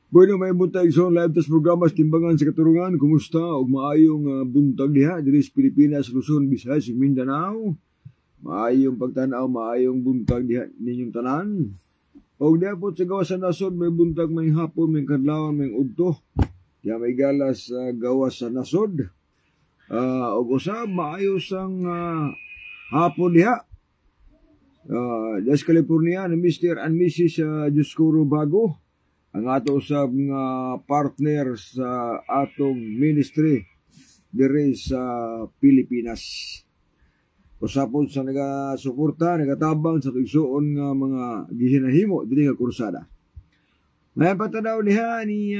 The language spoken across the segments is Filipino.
Bueno, may buntag sa live tas programas timbangan sa katurungan. Kumusta? Og maayong buntag diha diri sa Pilipinas, Luzon, Visayas, Mindanao. Maayong pagtanaw, maayong buntag diha ninyong tanan. Og diha po sa gawas sa nasod, may buntag, may hapon, may kadlawon, may udto. Diha may galas gawas sa nasod. Og usab maayos ang hapon diha. Des California, na Mr. and Mrs. Juscuro Bago. Ang ato usab nga partner sa atong ministry diri sa Pilipinas. Usapon sa nagasuporta, nagatabang sa tugsuon nga mga gihinahimo diri nga kursada. May patanaw niya ni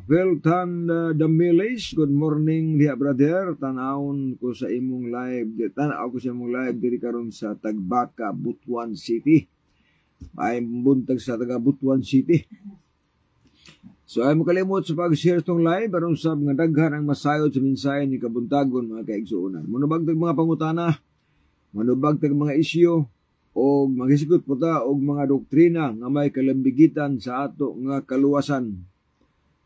Feltan Damiles. Good morning diha brother. Tanawon ko sa imong live. Tanaw ko sa imong live diri karon sa Tagbaka, Butuan City. Ay buntag sa taga Butuan City. So ay mo kalimot sa pag-share tong live aron sab nga daghan ang masayod sa mensahe ni kabuntagon mga kaigsuonan. Manubagtag mga pangutana, manubagtag mga isyu o maghisgot po ta og mga doktrina nga may kalambigitan sa ato nga kaluwasan.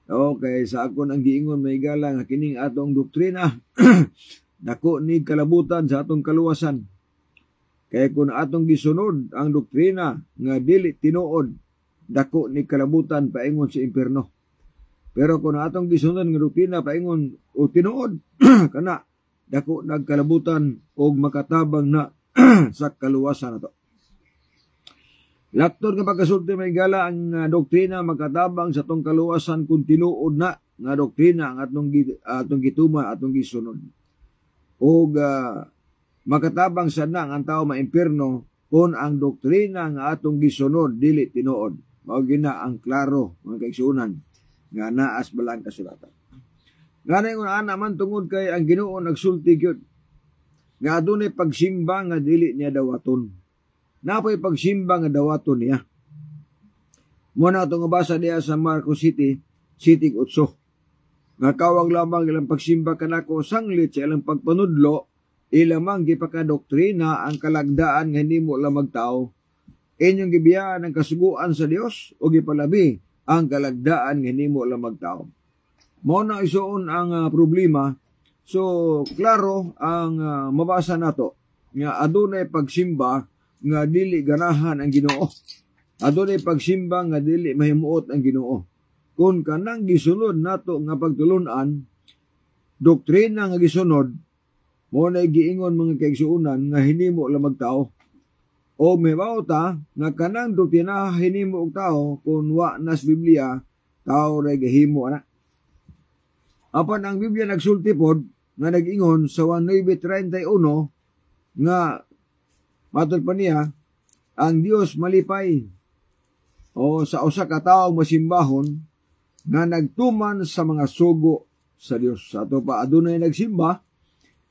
Okay, sa akon ang giingon may gala nga kining atong doktrina dako ni kalabutan sa atong kaluwasan. Kaya kung atong gisunod ang doktrina nga dili tinuod, dako ni kalabutan paingon sa impierno. Pero kung atong gisunod nga doktrina paingon o tinuod, kana dako nagkalabutan og makatabang na sa kaluwasan nato. Lakton nga pagkasulti may gala ang doktrina makatabang sa tong kaluwasan kung tinuod na nga doktrina ang atong gituman, atong gisunod. Og makatabang sad na ang tao maimpierno kung ang doktrina nga atong gisunod dili tinuod. Mao gina ang klaro mga kaigsuonan nga naas balang kasulatan. Ngano yung ana man tungod kay ang Ginoo nagsulti gyud nga adunay pagsimba nga dili niya dawaton. Napoy pagsimba nga dawaton niya. Muna ito nga basa niya sa Marcos City 8. Nga kawang lamang ilang pagsimba kanako sanglit sa ilang pagpanudlo, ilamang gipakadoktrina ang kalagdaan nga hindi mo lang magtao. Inyong gibiyaan ang kasuguan sa Dios o gipalabi ang kalagdaan nga hindi mo lang magtao. Mao na isuon ang problema. So, klaro ang mabasa nato nga adunay pagsimba nga dili ganahan ang Ginoo. Adunay pagsimba nga dili mahimuot ang Ginoo. Kung kanang gisunod nato nga pagtulunan, doktrina nga gisunod, mo na giingon mga kaigsuonan nga hinimo lang magtao. O may ta nga kanang doktrina hinimo og tao kung wa nas Biblia, tao ray gahimo ana. Apan ang Biblia nagsulti pod nga nag-ingon sa 19:31 nga matod pa niya, ang Dios malipay o sa usa ka tawo masimbahon nga nagtuman sa mga sugo sa Dios. Sa ato pa adunay nagsimba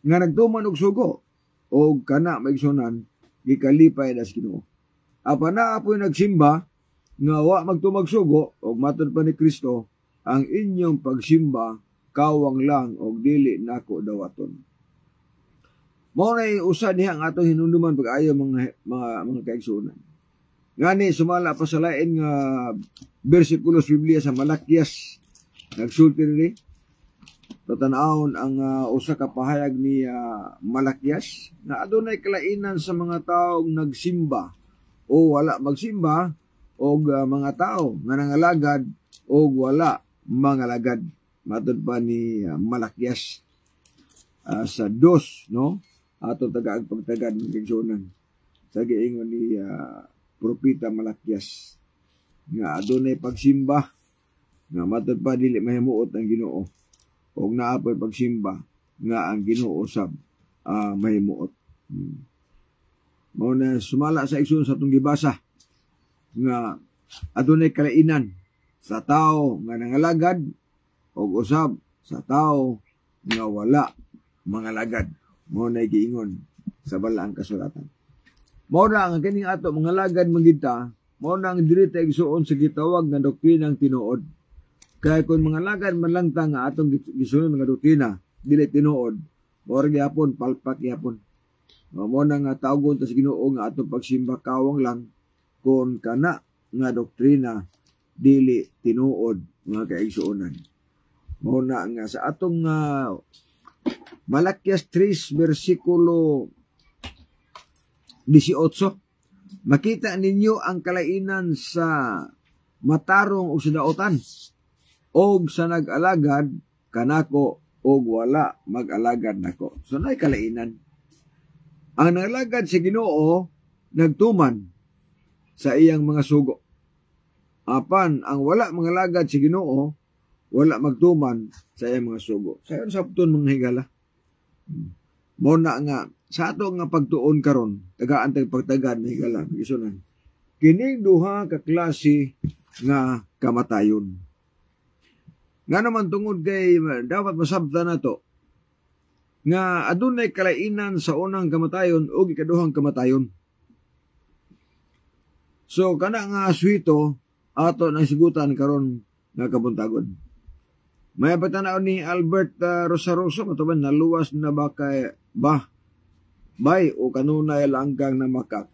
nga nagtuman og sugo o kana maigsunan gikalipay das Ginoo. Apan naa apoy nagsimba nga wa magtumag sugo og matod pa ni Kristo, ang inyong pagsimba kawang lang og dili nako dawaton. Mao nay usa diha ang atong hinumduman pag-ayo mga kaigsuonan. Ngani sumala pa sa lain nga bersikulo sa Biblia sa Malakias nagsulti diri tatanawon ang usa ka pahayag ni Malakias na adunay kalainan sa mga taong nagsimba o wala magsimba o mga tao nga nangalagad o wala mangalagad. Matod pa ni Malakias sa 2, no? Ato tagaag pagtagad ng kigsunan sa giingon ni Propeta Malakias nga adunay pagsimba nga matod pa dili mahimuot ang Ginoo og naapoy pagsimba nga ang Ginoo sab mahimuot. Mao na sumala sa igsoon sa atong gibasa nga adunay kalainan sa tao nga nangalagad og usab sa tao nga wala mangalagad. Mao na giingon sa balaang kasulatan. Mao na ang kining ato mga lagad magita, mao na ang dili ta igsuon sa gitawag nga doktrinang tinuod. Kaya kung mga lagad man lang ta nga atong gisunod nga doktrina dili tinuod, mao gyapon palpak gyapon. Mao na nga tawgon ta sa Ginoo nga atong pagsimba kawang lang kung kana nga doktrina dili tinuod mga kaigsuonan. Mao na nga sa atong Malakias 3 versikulo 18, makita ninyo ang kalainan sa matarong o sa daotan og sa nag-alagad kanako og wala mag-alagad nako. So nay kalainan. Ang nag-alagad sa Ginoo nagtuman sa iyang mga sugo. Apan ang wala mangalagad sa Ginoo wala magtuman sa iyang mga sugo. Sayon sabton mga higala. Mo na nga sa ato nga pagtuon karon tagaan tag pagtagad na higala isunan. Kining duha ka klase nga kamatayon. Nga naman tungod kay dapat masabtan nato nga adunay kalainan sa unang kamatayon o ikaduhang kamatayon. So kana nga aswito ato nang sigutan karon nga kabuntagon. May patanaw ni Albert Rosaroso matuban naluwas na ba kay bay o kanunay langgang na makak.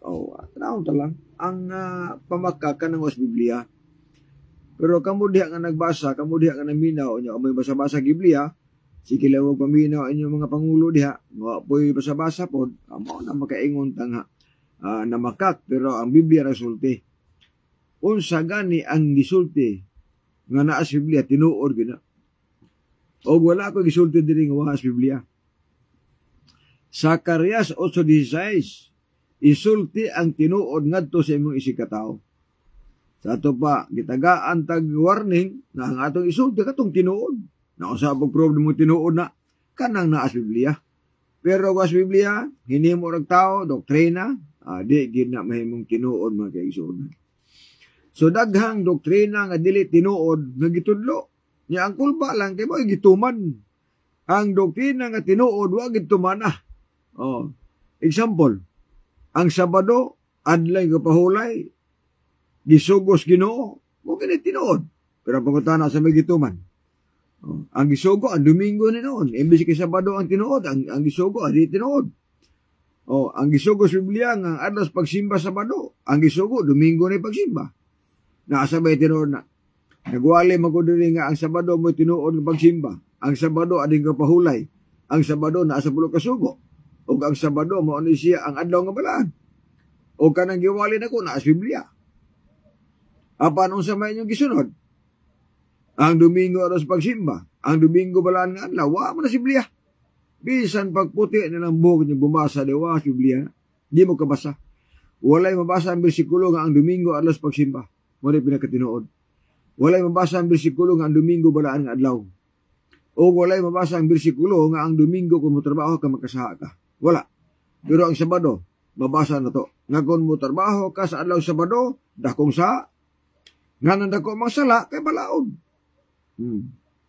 Tanawon ta lang ang pamakak kanang was Biblia. Pero kamo diha nga nagbasa, kamo diha nga naminaw nya may basa-basa Biblia, sige lang og paminaw inyong mga pangulo diha, wa poy basa-basa pod, amo na makaingon ta nga na makak pero ang Biblia resulti. Unsa gani ang gisulti nga naa sa Biblia tinuod gina. O wala ko gisulti diri nga wa sa Biblia. Zacarias 8:16 isulti ang tinuod ngadto sa imong isikatawo. Sa ato pa gitagaan tag warning na ang atong isulti katong tinuod. Na usa pag problem mo tinuod na kanang naa sa Biblia. Pero wa sa Biblia hinimo rag tao doktrina di gid na mahimong tinuod mga kaigsuonan. So daghang doktrina nga dili tinuod nga gitudlo. Nya ang kulba lang kay mo gituman. Ang doktrina nga tinuod wa gituman ah. Example, ang Sabado adlay nga pahulay gisugos Ginoo, mo kini tinuod. Pero pagutana sa may gituman. Ang gisugo ang Domingo ni noon, imbes kay Sabado ang tinuod, ang gisugo di tinuod. Ang gisugo sa Biblia nga adlaw pagsimba Sabado, ang gisugo Domingo ni pagsimba. Nakasabay tinuod na. Nagwali magudiri nga ang Sabado mo tinuod ng pagsimba. Ang Sabado ading kapahulay. Ang Sabado naa sa pulo ka sugo. O ang Sabado mo ano siya ang adlaw nga balaan. O kanang giwali na ko naa sa Biblia. Apan unsa may inyong gisunod? Ang Domingo aros pagsimba. Ang Domingo balaan nga adlaw wa man na sa Biblia. Bisan pagputi nilang buhok niyo bumasa di wa sa Biblia. Di mo kabasa. Walay mabasa ang bersikulo nga ang Domingo aros pagsimba. Mo ni pinakatinuod. Walay mabasa ang bersikulo nga ang Domingo balaan nga adlaw. O walay mabasa ang bersikulo nga ang Domingo kung motrabaho ka makasaha ka. Wala. Pero ang Sabado, mabasa na to. Nga kung motrabaho ka sa adlaw Sabado, dakong sa nga nang dako mang sala kay balaod.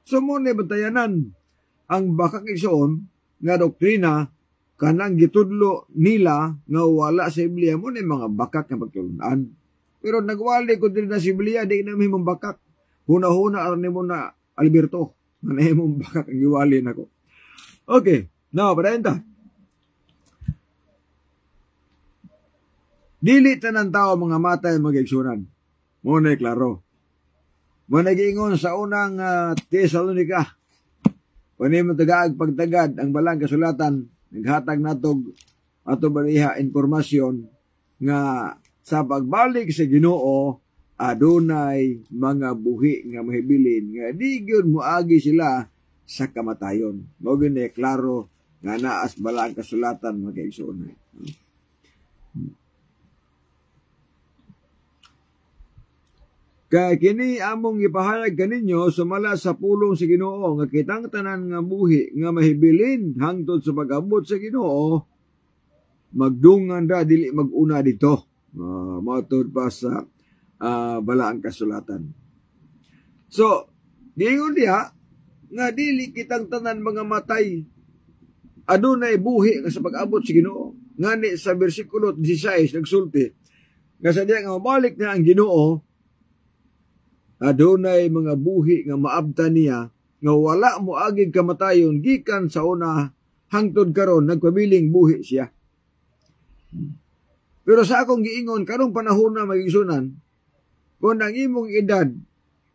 So mo ni bantayanan ang bakak igsoon nga doktrina kanang gitudlo nila nga wala sa Biblia mo ni mga bakak nga pagtulunan. Pero nagwali ko din na si Biblia, di na may mong bakak. Huna-huna arni mo na Alberto. Manahe mong bakak ang iwali na ko. Okay. Now, parenta. Dili tanang tao mga matay mag-igsunan. Muna klaro. Muna giingon sa unang Tesalonica Kung mo tagaag pagtagad ang balang kasulatan, naghatag natog ato bariha informasyon nga sa pagbalik sa Ginoo adunay mga buhi nga mahibilin nga di gyud moagi sila sa kamatayon. Mao gyud klaro nga naas balang kasulatan mga igsoon. Kaya kini among ipahayag kaninyo sumala sa pulong sa Ginoo nga kitang tanan nga buhi nga mahibilin hangtod sa pag-abot sa Ginoo magdungan ra dili maguna dito. Mautod pa sa balaang kasulatan. So, diingon diha nga dili kitang tanan mga matay adunay buhi nga sa pag-abot sa Ginoo. Ngani sa bersikulo 16 nagsulti nga sa diha nga mabalik na ang Ginoo adunay mga buhi nga maabtan niya nga wala mo agig kamatayon gikan sa una hangtod karon nagpabiling buhi siya. Pero sa akong giingon karong panahon na magigsunan kung ang imong edad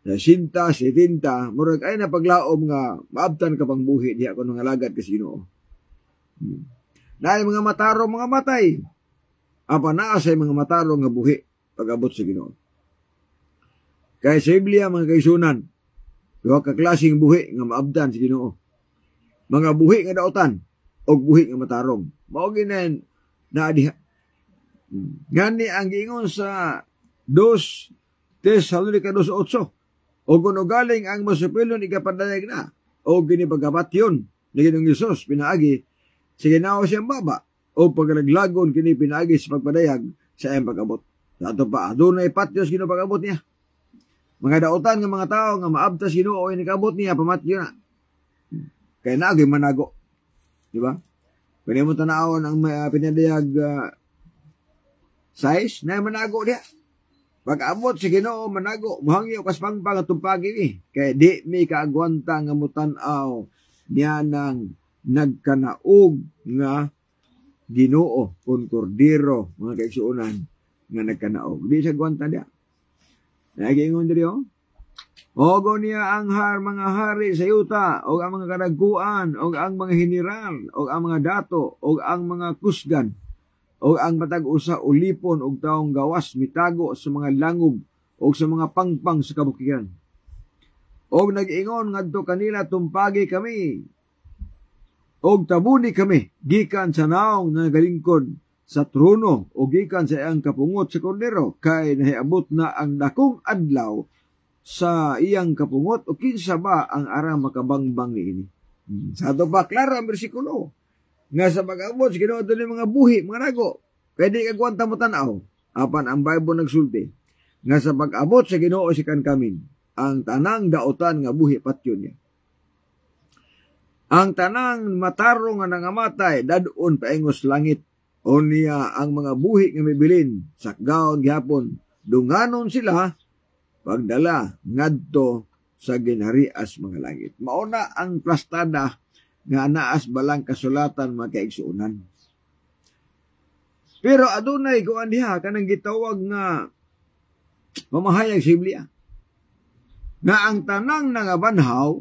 na 60, 70 murag ay na paglaom nga maabtan ka pang buhi diha kun nga lagad ka sa Ginoo. Naay mga matarong mga matay apa naa sa mga matarong nga buhi pag-abot sa Ginoo. Kaya sa Biblia, mga kaisunan, duha ka klaseng buhi nga maabdan sa Ginoo. Mga buhi nga daotan o buhi nga matarong. Mao ginayon na adiha. Ngani ang giingon sa 2 Tesalonica 2:8. O kung galing ang masupilon ikapadayag na, o gini pagkapatyon ni Ginoong Hesus pinaagi, sige na siyang baba, o paglalaglagon kini pinaagi sa pagpadayag sa iyang pag-abot. Sa ato pa, adunay patyos Ginoo pag-abot niya. Mga daotan nga mga tao nga maabtas Ginoo ay nakabot niya pamatyo na. Kaya nagoy manago. Di ba? Kaya mo tanawon ang pinadayag size na manago diya. Pag-abot sa Ginoo manago, muhangyo kas pangpang at tumpagi ni. Kaya di may kaagwanta nga mutanaw niya nang nagkanaog nga Ginoo kun kordero mga kaigsuonan nga nagkanaog. Di siya gwanta diya. Nagingon diri ogo niya ang mga hari sa yuta o ang mga kadagkuan o ang mga general o ang mga dato o ang mga kusgan o ang matag usa ulipon og taong gawas mitago sa mga langob o sa mga pangpang sa kabukiran. Og nag-ingon ngadto kanila tumpagi kami og tabuni kami gikan sa naong nagalingkod sa trono o gikan sa iyang kapungot sa kordero kay nahiabot na ang dakong adlaw sa iyang kapungot o kinsa ba ang arang makabangbang niini. Sa ato pa klaro ang bersikulo nga sa pag-abot sa Ginoo ni mga buhi mga nago pwede kagwanta mo tanaw apan ang Bible nagsulti nga sa pag-abot sa Ginoo si kankamin ang tanang daotan nga buhi patyon niya. Ang tanang matarong nga nangamatay dadon paingos langit. O niya ang mga buhi nga mibilin sakgaon gihapon dunganon sila pagdala ngadto sa ginharias mga langit. Mauna ang plastada nga naas balang kasulatan mga kaigsuonan. Pero adunay kuan diha kanang gitawag nga mamahayag sa Biblia nga ang tanang nangabanhaw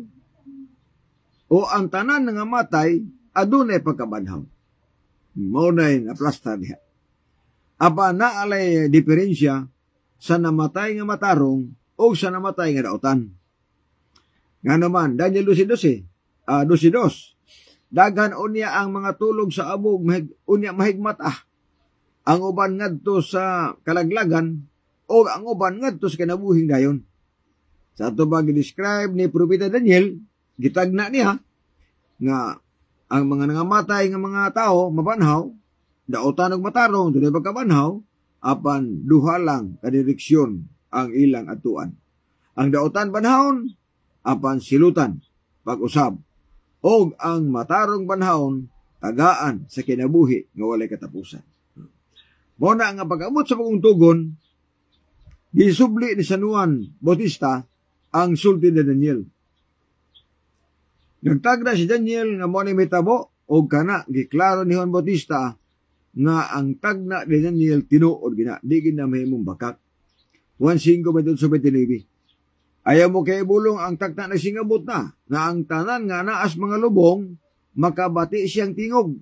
o ang tanan nangamatay adunay pagkabanhaw. Maunay na plasta niya. Apa naalay diferensya sa namatay nga matarong o sa namatay nga daotan. Nga naman, Daniel 12:12, daghan unya ang mga tulog sa abog, unya mahigmat ang uban ngadto sa kalaglagan o ang uban ngadto sa kinabuhing dayon. Sa ato ba gi-describe ni Propeta Daniel, gitagna niya nga ang mga nangamatay nga mga tao mabanhaw, daotan og matarong dunay pagkabanhaw, apan duha lang ka direksyon ang ilang atuan. Ang daotan banhawon, apan silutan pag-usab. Og ang matarong banhawon tagaan sa kinabuhi nga walay katapusan. Mao na nga pag-abot sa pagungtugon, gisubli ni San Juan Bautista ang sulti ni Daniel. Nagtagda si Daniel nga mo ni mitabo o kana giklaro ni Juan Bautista nga ang tagna ni Daniel tinuod gina di gina mahimong bakak. Juan 5:29. Ayaw mo kay bulong ang tagta na singabot na, nga ang tanan nga naas mga lubong, makabati siyang tingog.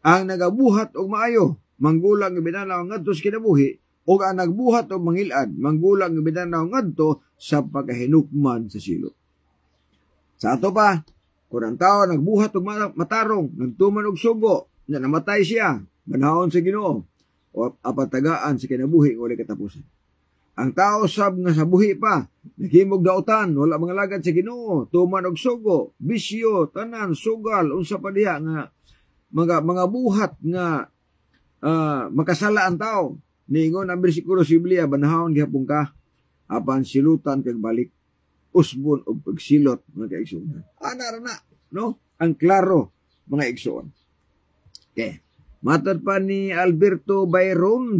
Ang nagabuhat og maayo, manggulang nga binanaw ngadto sa kinabuhi, o ang nagbuhat og mangilad, manggulang nga binanaw ngadto sa pagkahinukman sa silot. Sa ato pa, kung ang tao nagbuhat og matarong, nagtuman og sugo, na namatay siya, manahon sa Ginoo, o apatagaan sa kinabuhi o wala katapusan. Ang tao sab nga sa buhi pa, naghimog daotan, wala mga lagad sa Ginoo, tuman og sugo, bisyo, tanan, sugal, unsa pa diha nga mga buhat nga makasala ang tao. Niingon ang bersikulo sa Biblia, banahon gihapon ka, apan silutan kag balik, usbon og pagsilot mga kaigsoon. Ana na, no? Ang klaro mga igsoon. Okay. Matod pa ni Alberto Bayron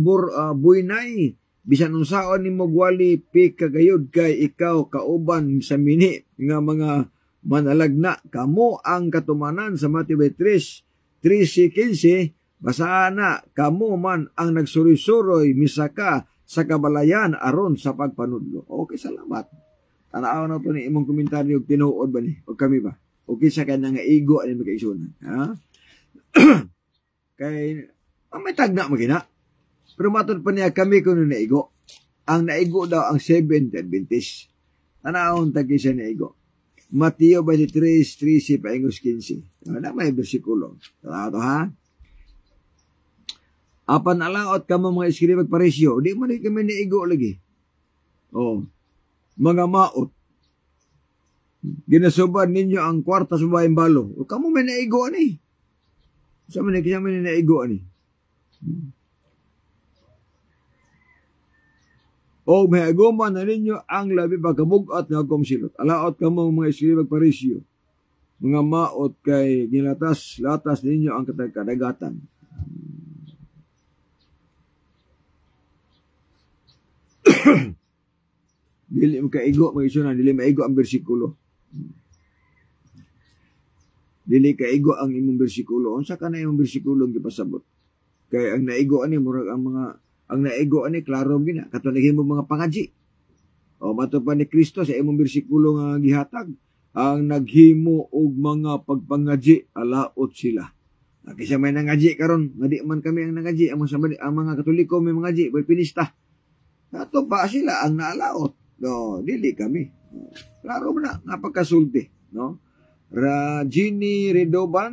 Buynay, bisan unsaon nimo gwali pikagayod kay ikaw kauban sa mini nga mga manalagna, kamo ang katumanan sa Mateo 3:15, basahan na, kamo man ang nagsuri-suroy misaka sa kabalayan aron sa pagpanudlo. Okay, salamat. Tanaw na to ni imong komentaryo, tinuod ba ni? O kami ba? Okay sa kanya nga igo ani magkaisunan. Ha? Kay may tagna magina. Pero matod pa niya kami kung naigo. Ang naigo daw ang 7th Adventist. Tanahon tagi siya naigo. Mateo 23:13 paingos 15. Na may bersikulo. Tanaw ha? Apan alaot ka mga eskribag paresyo, di man kami naigo lagi. Oh, mga maot. Ginasuban ninyo ang kwarta sa bahay balo. O kamo may naigo ani. Sa man may naigo ani. O may aguman na ninyo ang labi pagkabugat nga kumsilot. Alaot ka mga eskribag paresyo. Mga maot kay gilatas-latas ninyo ang kadagatan. Dili mo kaigo, mag-isunan, dili maigo ang bersikulo. Dili kaigo ang imong bersikulo. Unsa ka na imong bersikulo ang gipasabot? Kay ang naigo ani murag ang naigo ani klaro gina kato naghimo mga pangadji. O mato pa ni Kristo sa imong bersikulo nga gihatag, ang naghimo og mga pagpangadji alaot sila. Kaysa may nangadji karon, nga di man kami ang nangadji, ang mga Katoliko may mangadji, may pinista. Nato pa sila ang naalaot. No, dili kami. Klaro na nga pagkasulti, no? Rajini Redoban,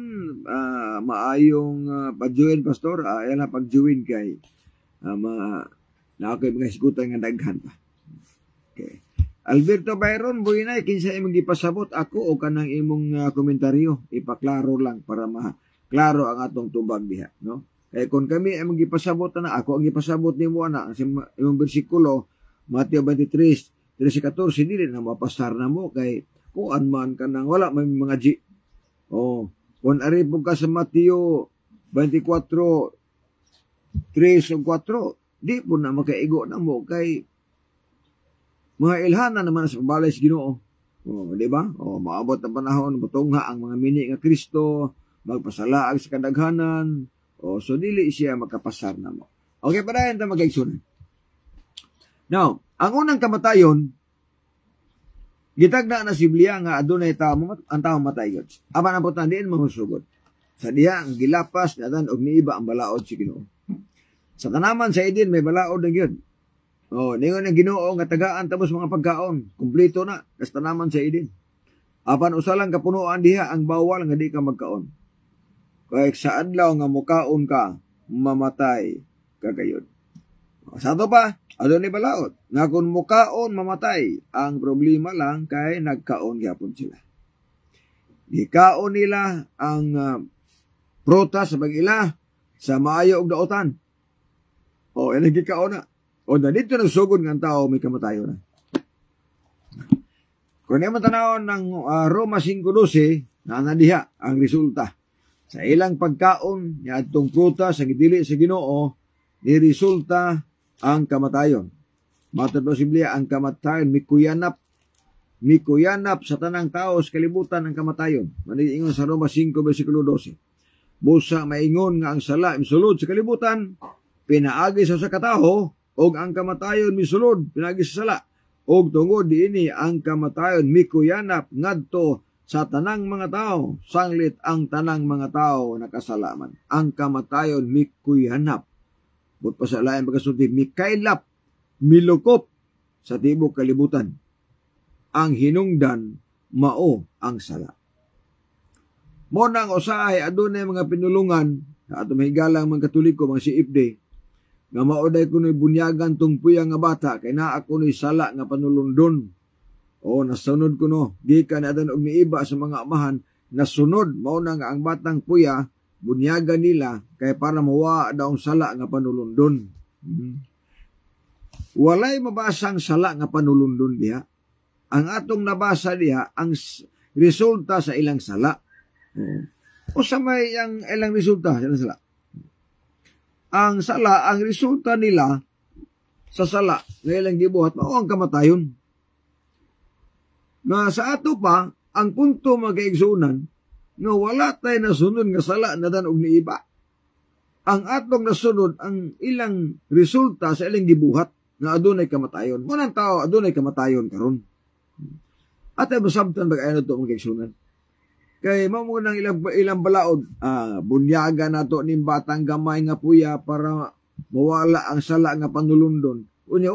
maayong pagjuin pastor, ayan na pagjuin kay na ako'y mga sikutan nga daghan pa. Okay. Alberto Byron, Buynay, kinsa imong gipasabot ako o kanang imong komentaryo, ipaklaro lang para klaro ang atong tubag diha, no? Kaya kung kami ay magipasabot na, ako ang ipasabot ni mo na, ang imong bersikulo, Mateo 23:13-14, dili na mapasar na mo, kay kuan man ka nang wala may mga G. O, kung aripo ka sa Mateo 24:3-4, di po na makaigo na mo, kay mga ilhana naman sa kabalay sa Ginoo. O, di ba? O, maabot na panahon, butongha ang mga mini nga Kristo, magpasalaag sa kadaghanan. O, so dili siya makapasar na mo. Okay, padayon ta magkaigsunan. Now, ang unang kamatayon, gitagda na si Biblia nga adunay tao ang tao matay gid. Apan ang putan diin mahusugod. Sa diha ang gilapas nadan og niiba ang balaod si Ginoo. Sa tanaman sa Eden may balaod na gyud. Oh, ningon ang Ginoo nga tagaan tapos mga pagkaon, kumpleto na sa tanaman sa Eden. Apan usalang kapunuan diha ang bawal nga di ka magkaon. Kaya sa adlaw nga mukaon ka, mamatay kagayod. Sa ato pa, adun ni balaod, nga kung mukaon, mamatay. Ang problema lang kay nagkaon gyapon sila. Gikaon nila ang prutas sa pag-ila sa maayo og daotan. O, yan gikaon na. O, na dito nagsugod ng tao, may kamatayo na. Kung naman tanawon ng Roma 5:12, nanadiha ang resulta. Sa ilang pagkaon, niya itong prutas sa gidili sa Ginoo, ni resulta ang kamatayon. Matod sa Biblia, ang kamatayon, mikuyanap sa tanang tao sa kalibutan ang kamatayon. Maniingon sa Roma 5:12. Busa maingon nga ang sala misulod sa kalibutan, pinaagi sa katao, og ang kamatayon misulod, pinaagi sa sala. Og tungod diini ang kamatayon mikuyanap ngadto sa tanang mga tao, sanglit ang tanang mga tao nakasalaman. Ang kamatayon mikuyanap. But pa sa lain pagkasulti, mikailap, milukop sa tibok kalibutan. Ang hinungdan mao ang sala. Mo nang usahay adunay mga pinulungan sa ato mahigalang mga Katoliko, mga CFD, nga maoday kuno'y bunyagan tong puya nga bata kay naa kuno'y sala nga panulundon. O nasunod kuno gikan adan og niiba sa mga amahan, nasunod mao na nga ang batang puya bunyagan nila kay para mawa daw sala nga panulundon. Walay mabasang sala nga panulundon diha. Ang atong nabasa diha ang resulta sa ilang sala. O sa may ang ilang resulta sa sala. Ang sala, ang resulta nila sa sala nga ilang gibuhat mao ang kamatayon. Na sa ato pa ang punto magaigsunan nga wala tay nasunod nga sala na dan og niiba. Ang atong nasunod ang ilang resulta sa ilang gibuhat nga adunay kamatayon. Mo nang tao adunay kamatayon karon. At ay masabtan bag-ayon to mga kaigsunan. Kay mao nang ilang balaod, bunyaga nato ning batang gamay nga puya para mawala ang sala nga panulundon. Unya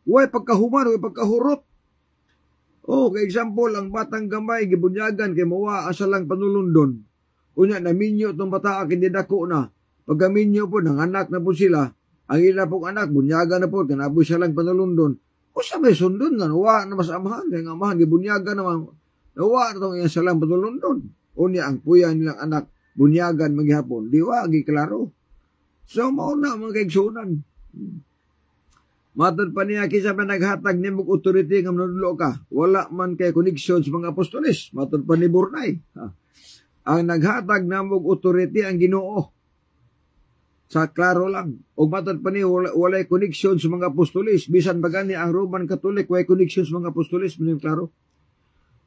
way pagkahuman, way pagkahurot. Kay example, ang batang gamay gibunyagan kay mawa ang salang panulundon. Unya naminyo tong bata kindi dako na. Pagkaminyo po nanganak na po sila, ang ila pong anak bunyagan na po kanaboy salang panulundon. Usa may sundon nga wa na masamahan kay nga amahan gibunyagan naman. Nawa na itong iyang salang panulundon. Unya ang puya nilang anak, bunyagan maghihapon. Di wa, giklaro. So, mauna mga kaigsunan. Matod pa niya, kisa pa naghatag ni mong authority nga manudlo ka. Wala man kay koneksyon sa mga apostolis. Matod pa ni Burnay. Ang naghatag na mong authority ang Ginoo. Sa klaro lang. O matod pa niya, walay koneksyon sa mga apostolis. Bisan ba gani ang Roman Catholic, walay koneksyon sa mga apostolis. Maning klaro.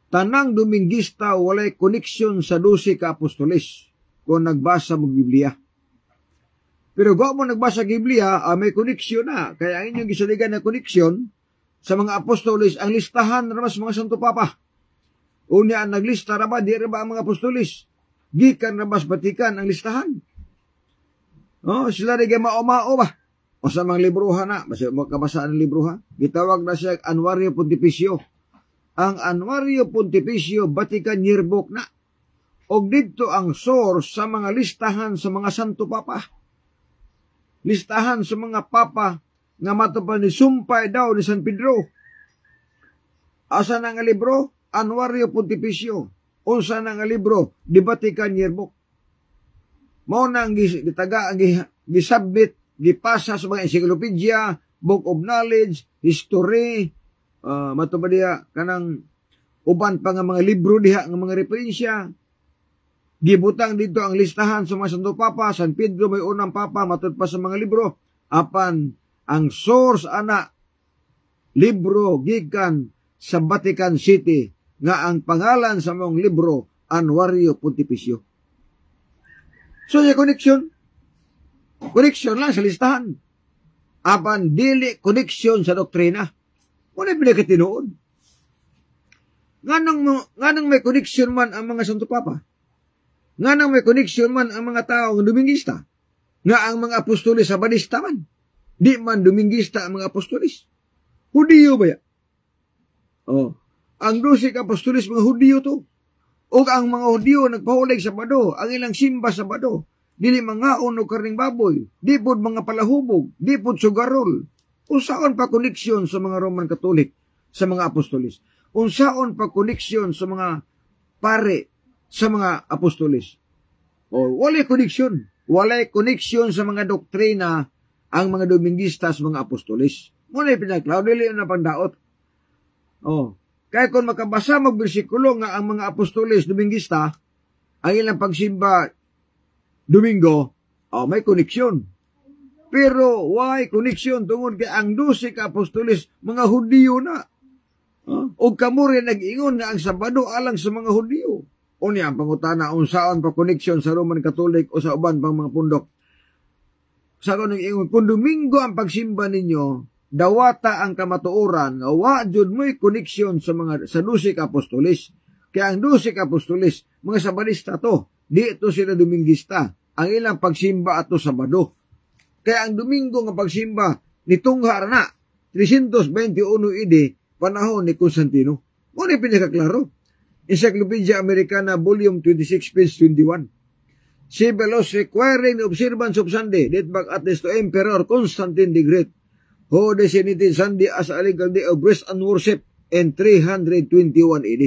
Tanang Dominguista walay koneksyon sa 12 ka apostolis kung nagbasa mo Biblia. Pero kung mo nagbasa Biblia, may koneksyon na. Kaya ang inyong gisaligan na koneksyon sa mga apostolis, ang listahan na mas mga Santo Papa. Unya ang naglista na ba, di na ba ang mga apostolis? Gikan na mas batikan ang listahan. Sila rin mao-mao ba? O sa mga librohan na, makabasaan ng librohan. Gitawag na siya Annuario Pontificio. Ang Annuario Pontificio Vatican Yearbook na. Og dito ang source sa mga listahan sa mga Santo Papa. Listahan sa mga Papa nga matupan ni sumpay daw ni San Pedro. Asa na nga libro? Annuario Pontificio. Unsa na nga libro? The Vatican Yearbook. Mao na ang gitaga ang gisubmit, gipasa sa mga encyclopedia, Book of Knowledge, History, matubad diha kanang uban pa nga mga libro diha nga mga referensya. Gibutang dito ang listahan sa mga Santo Papa. San Pedro may unang Papa, matud pa sa mga libro. Apan ang source ana libro gikan sa Vatican City nga ang pangalan sa mong libro Annuario Pontificio. So yung connection lang sa listahan. Apan dili connection sa doktrina. Wala pinagkatinuod. Nganang may connection man ang mga Santo Papa. Nganang may connection man ang mga tao ng Dominguista. Nga ang mga apostolis sa Banista man. Di man Dominguista ang mga apostolis. Hudiyo ba yan? Ang 12 apostolis mga Hudiyo to. O ang mga Hudiyo nagpahulig sa Bado. Ang ilang simba sa Bado. Dili mangaon o karning baboy. Di pod mga palahubog. Di pod sugarol. Unsaon pa koneksyon sa mga Roman Catholic, sa mga apostolis? Unsaon pa koneksyon sa mga pare, sa mga apostolis? Walay koneksyon. Walay koneksyon sa mga doktrina ang mga Dominguista sa mga apostolis. Muna pinaklaw, dili na pandaot. Kaya kung makabasa mag-bersikulo nga ang mga apostolis Dominguista, ang ilang pagsimba Domingo, may koneksyon. Pero why koneksyon tungod kay ang 12 ka apostolis mga Hudiyo na. O kamuri nag-ingon nga ang Sabado alang sa mga Hudiyo. Unya ang pangutana unsaon pa koneksyon sa Roman Catholic o sa uban pang mga pundok. Sa kanang ingon kung Domingo ang pagsimba ninyo, dawata ang kamatuoran nga wa jud mo'y koneksyon sa mga sa 12 ka apostoles. Kaya ang 12 ka apostoles, mga Sabadista to, di ito sila Domingista. Ang ilang pagsimba ato Sabado. Kaya ang Domingo nga pagsimba nitungha na 321 AD panahon ni Constantino. Mo ni pinakaklaro. Encyclopedia Americana Volume 26 page 21. Civil laws requiring the observance of Sunday date back at least to Emperor Constantine the Great, who designated Sunday as a legal day of rest and worship in 321 AD.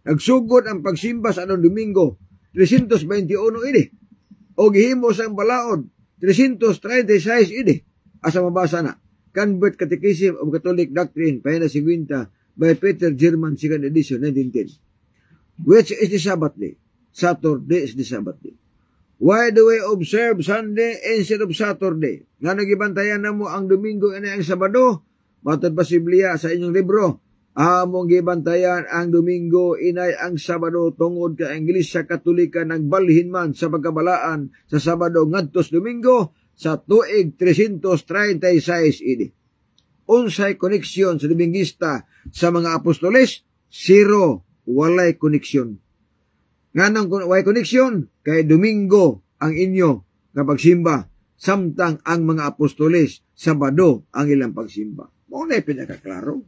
Nagsugod ang pagsimba sa anong Domingo 321 AD o gihimo sa balaod 336 AD. Asa mabasa na Convert Catechism of Catholic Doctrine Pahina 50 by Peter German 2nd edition 1910. Which is the Sabbath day? Saturday is the Sabbath day. Why do we observe Sunday instead of Saturday? Nga nagibantayan na mo ang Domingo ina ang Sabado? Matod pa si Biblia sa inyong libro. Among gibantayan ang Domingo inay ang Sabado tungod ka ang Iglesia Katolika nagbalhin man sa pagkabalaan sa Sabado ngadtos Domingo sa tuig 336 AD. Unsay koneksyon sa Domingista sa mga apostoles? Zero. Walay koneksyon. Nganong walay koneksyon? Kay Domingo ang inyo nga pagsimba. Samtang ang mga apostoles Sabado ang ilang pagsimba. Muna pinakaklaro.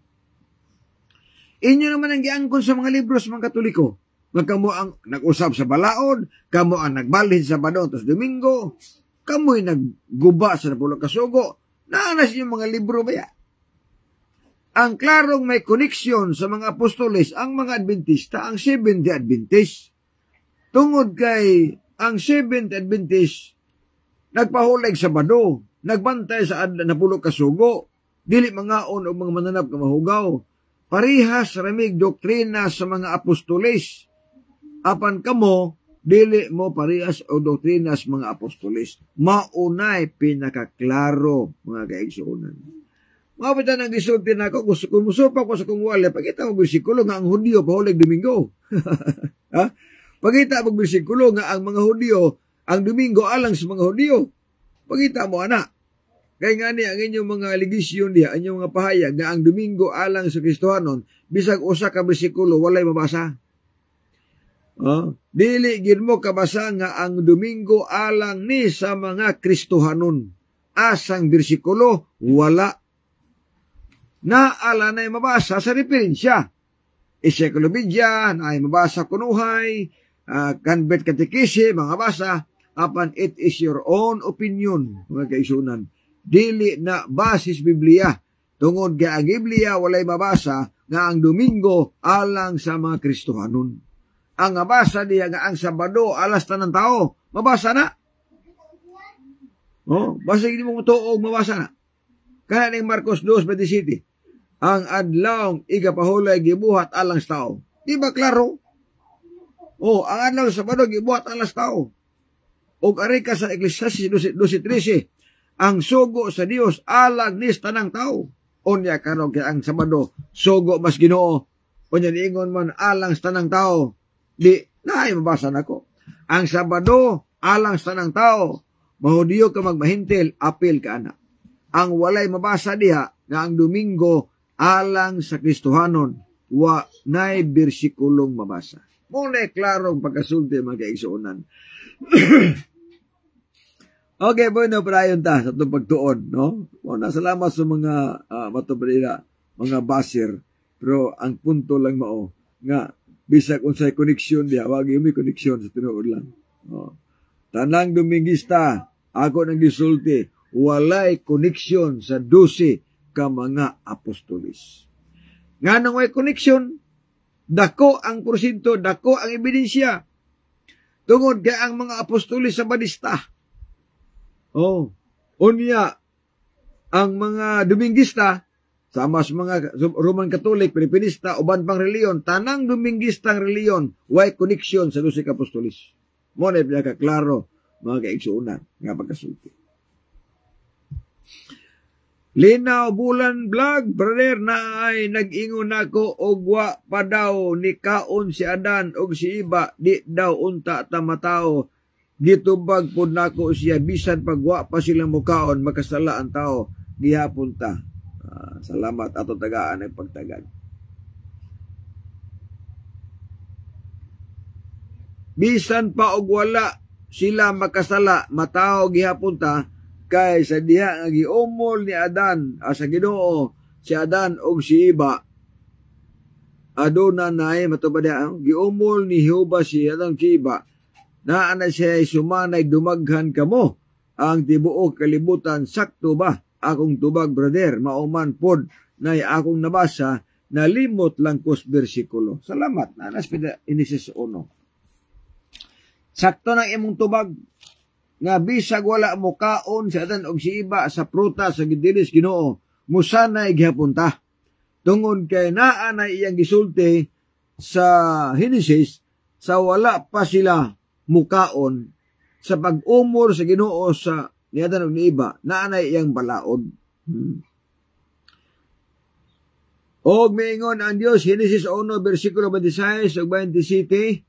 Inyo naman ang giangkon sa mga libro sa mga Katoliko. Kamo ang nag-usap sa balaod, kamo ang nagbalhin sa Sabado tapos Domingo, kamo'y nagguba sa napulong kasugo. Naanas yung mga libro ba ya? Ang klarong may koneksyon sa mga apostoles, ang mga Adventista, ang Seventh-day Adventist. Tungod kay ang Seventh-day Adventist, nagpahulag sa Sabado, nagbantay sa napulong kasugo, dili mangaon o mga mananap ka mahugaw. Parihas ramig doktrina sa mga apostoles. Apan kamo, dili mo parihas o doktrina sa mga apostoles. Maunay pinakaklaro, mga kaigsuunan. Mga pita nang gisulti na ako, kung musupa ko sa kong wala, pagkita mo bersikulo nga ang Hudyo pahulig Domingo. Ha? Pagkita mo bersikulo nga ang mga Hudyo, ang Domingo alang sa mga Hudyo. Pagkita mo, anak. Kaya nga ni ang inyong mga ligisyon diya, ang inyong mga pahayag na ang Domingo alang sa Kristohanon, bisag usa ka bersikulo, walay mabasa. Dili gid mo kabasa nga ang Domingo alang ni sa mga Kristohanon. Asang bersikulo, wala. Naala na mabasa sa referensya. Encyclopedia, na ay mabasa kunuhay, Convert Catechism, mga basa, apan it is your own opinion, mga kaisunan. Dili na basis Biblia. Tungod kay ang Biblia walay mabasa nga ang Domingo alang sa mga Kristohanon. Ang mabasa diya nga ang Sabado alas tanang tao, mabasa na. Basta hindi mo tuog, mabasa na. Kaya ng Marcos 2:27, ang adlawng igapahulay gibuhat alang sa tao. Di ba klaro? Ang adlaw sa Sabado gibuhat alang sa tao. Og ari ka sa Ecclesiastes 12:13, ang sugo sa Dios alang ni tanang tao. Unya karon kay ang Sabado sugo mas Ginoo. Unya niingon man alang sa tanang tao. Di naay mabasa nako. Ang Sabado alang sa tanang tao. Mahudiyo ka magmahintil, apil ka ana. Ang walay mabasa diha nga ang Domingo alang sa Kristohanon, wa nay bersikulong mabasa. Muna klarong pagkasulti mga kaigsuunan. Okay, bueno, prayon ta sa itong pagtuon, no? Muna, salamat sa mga matubrila, mga basir. Pero ang punto lang mao, nga, bisag unsay koneksyon diya, wag yung may koneksyon sa tinuod lang. Tanang Domingista, ako nang gisulti, walay koneksyon sa 12 ka mga apostolis. Nga nang may koneksyon, dako ang porsyento, dako ang ebidensya. Tungod kay ang mga apostolis sa Badista. Unya, ang mga Domingista, sama sa mga Roman Catholic, Pilipinista, uban pang reliyon, tanang Domingistang reliyon, way koneksyon sa 12 ka apostolis. Mo na pinakaklaro, mga kaigsuunan, nga pagkasulti. Linaw Bulan Vlog, brother, na ay nag-ingon ako og wa pa daw ni kaon si Adan og si Iba, di daw unta tamatao. Gitubag po nako siya, bisan pagwa pa silang mukaon, makasala ang tao, gihapon ta. Salamat ato tagaan ng pagtagad. Bisan pa og wala sila makasala, mataw gihapon ta kay sa diha nga giumol ni Adan sa Ginoo si Adan og si Iba. Aduna nay matubad giumol ni Jehova si Adan si Iba. Naa na siya sumanay dumaghan kamo ang tibuok kalibutan. Sakto ba akong tubag, brother? Mauman pod nay akong nabasa, nalimot lang kos bersikulo. Salamat. Nanas pida inisis 1. Sakto ng imong tubag nga bisag wala mo kaon si Adan og si Iba sa pruta sa gidilis Ginoo, musanay gihapon ta. Tungod kay naa na iyang gisulti sa Henesis sa wala pa sila mukaon sa pag-umor sa Ginoo sa ni Adan ug ni Iba, naa na iyang balaod. Og miingon ang Dios, Henesis 1 bersikulo 26 ug 27.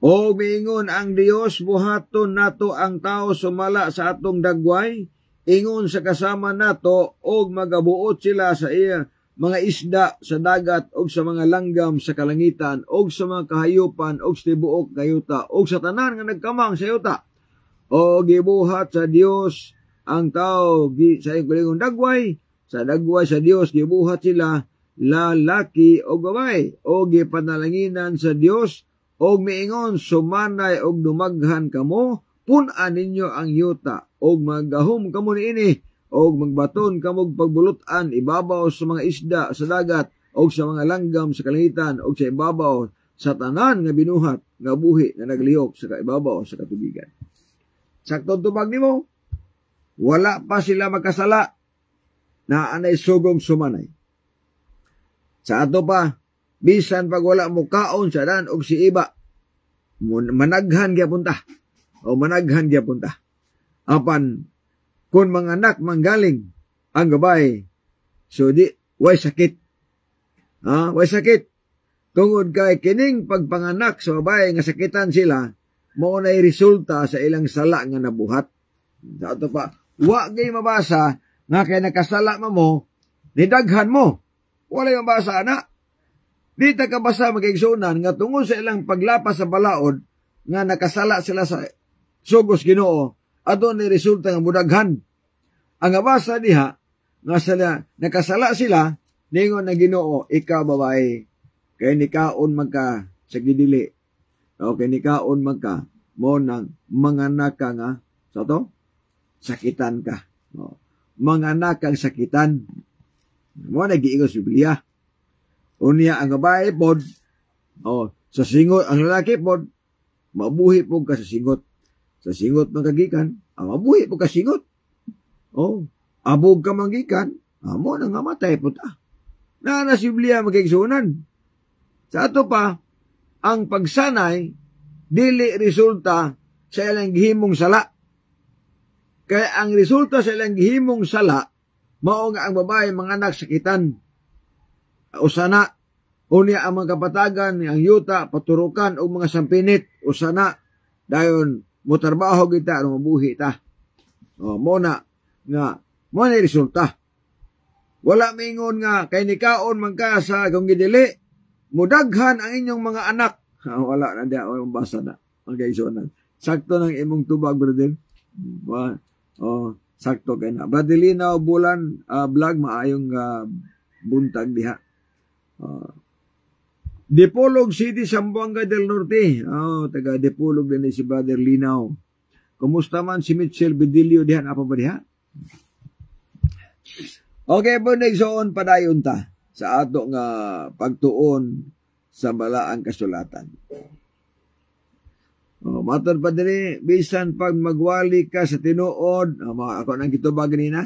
O miingon ang Dios, buhaton nato ang tao sumala sa atong dagway, ingon sa kasama nato, og magabuot sila sa iya mga isda sa dagat, og sa mga langgam sa kalangitan, og sa mga kahayupan, og sa tibuok kayuta, og sa tanan nga nagkamang sa yuta. O gibuhat sa Dios ang tao sa iyong dagway, sa dagway sa Dios gibuhat sila, lalaki o babae, o gipanalanginan sa Dios, og miingon sumanay og dumaghan kamo, pun-an ninyo ang yuta, og maggahom kamo niini, og magbaton kamo pagbulutan ibabaw sa mga isda sa dagat, og sa mga langgam sa kalangitan, og sa ibabaw sa tanan nga binuhat nga buhi na naglihok sa ibabaw sa katubigan. Saktong tubag nimo, wala pa sila magkasala, na anay sugong sumanay. Sa ato pa, bisan pag wala mo kaon sa Adan og si Iba, managhan gyapon ta. O managhan gyapon ta. Apan kun mga anak manggaling ang gabay, so di way sakit. Way sakit. Tungod kay kining pagpanganak sa babae nga sakitan sila, mao nay resulta sa ilang sala nga nabuhat. Sa ato pa, wa gay mabasa nga kay nakasala mo, nidaghan mo. Wala yung mabasa na. Di ta kabasa magigsunan nga tungod sa ilang paglapas sa balaod nga nakasala sila sa sugos Ginoo, adto ni resulta nga mudaghan. Ang abasa diha nga sila nakasala sila, ningon na Ginoo, ikaw babae, kay nikaon magka sa gidili. O kay nikaon magka mo nang manganak ka nga sa to sakitan ka. O, manganak kang sakitan. Mo nagiingon sa Biblia. Unya ang babae pod, sa singot, ang lalaki pod, mabuhi po ka sa singot. Sa singot magagikan, mabuhi po ka singot. Abog ka magikan, mo nang mamatay po ta. Na si Biblia magigsunan. Sa ato pa, ang pagsanay, dili resulta sa ilang gihimong sala. Kaya ang resulta sa ilang gihimong sala, mao nga ang babae manganak sakitan. Usana, unya ang mga kapatagan, ang yuta, paturukan, o mga sampinit, usana, dayon, mutarbaho kita, mabuhi ta. Muna, nga, muna resulta. Wala mingon nga, kay nikaon magkasa, kung gidili, mudaghan ang inyong mga anak. Wala na diya, o basa na, ang gaisonan. Sakto ng imong tubag, brother. Sakto kay na. Brother Linaw, bulan, vlog, maayong buntag diha. Dipolog City, Zamboanga del Norte. Taga Dipolog din si Brother Linaw. Kumusta man si Mitchell Bedilio dihan? Apa ba diha? Okay po, nagsoon padayon ta sa ato nga pagtuon sa balaang kasulatan. Matod pa diri, bisan pag magwali ka sa tinuod, ako nang kitubag ganina,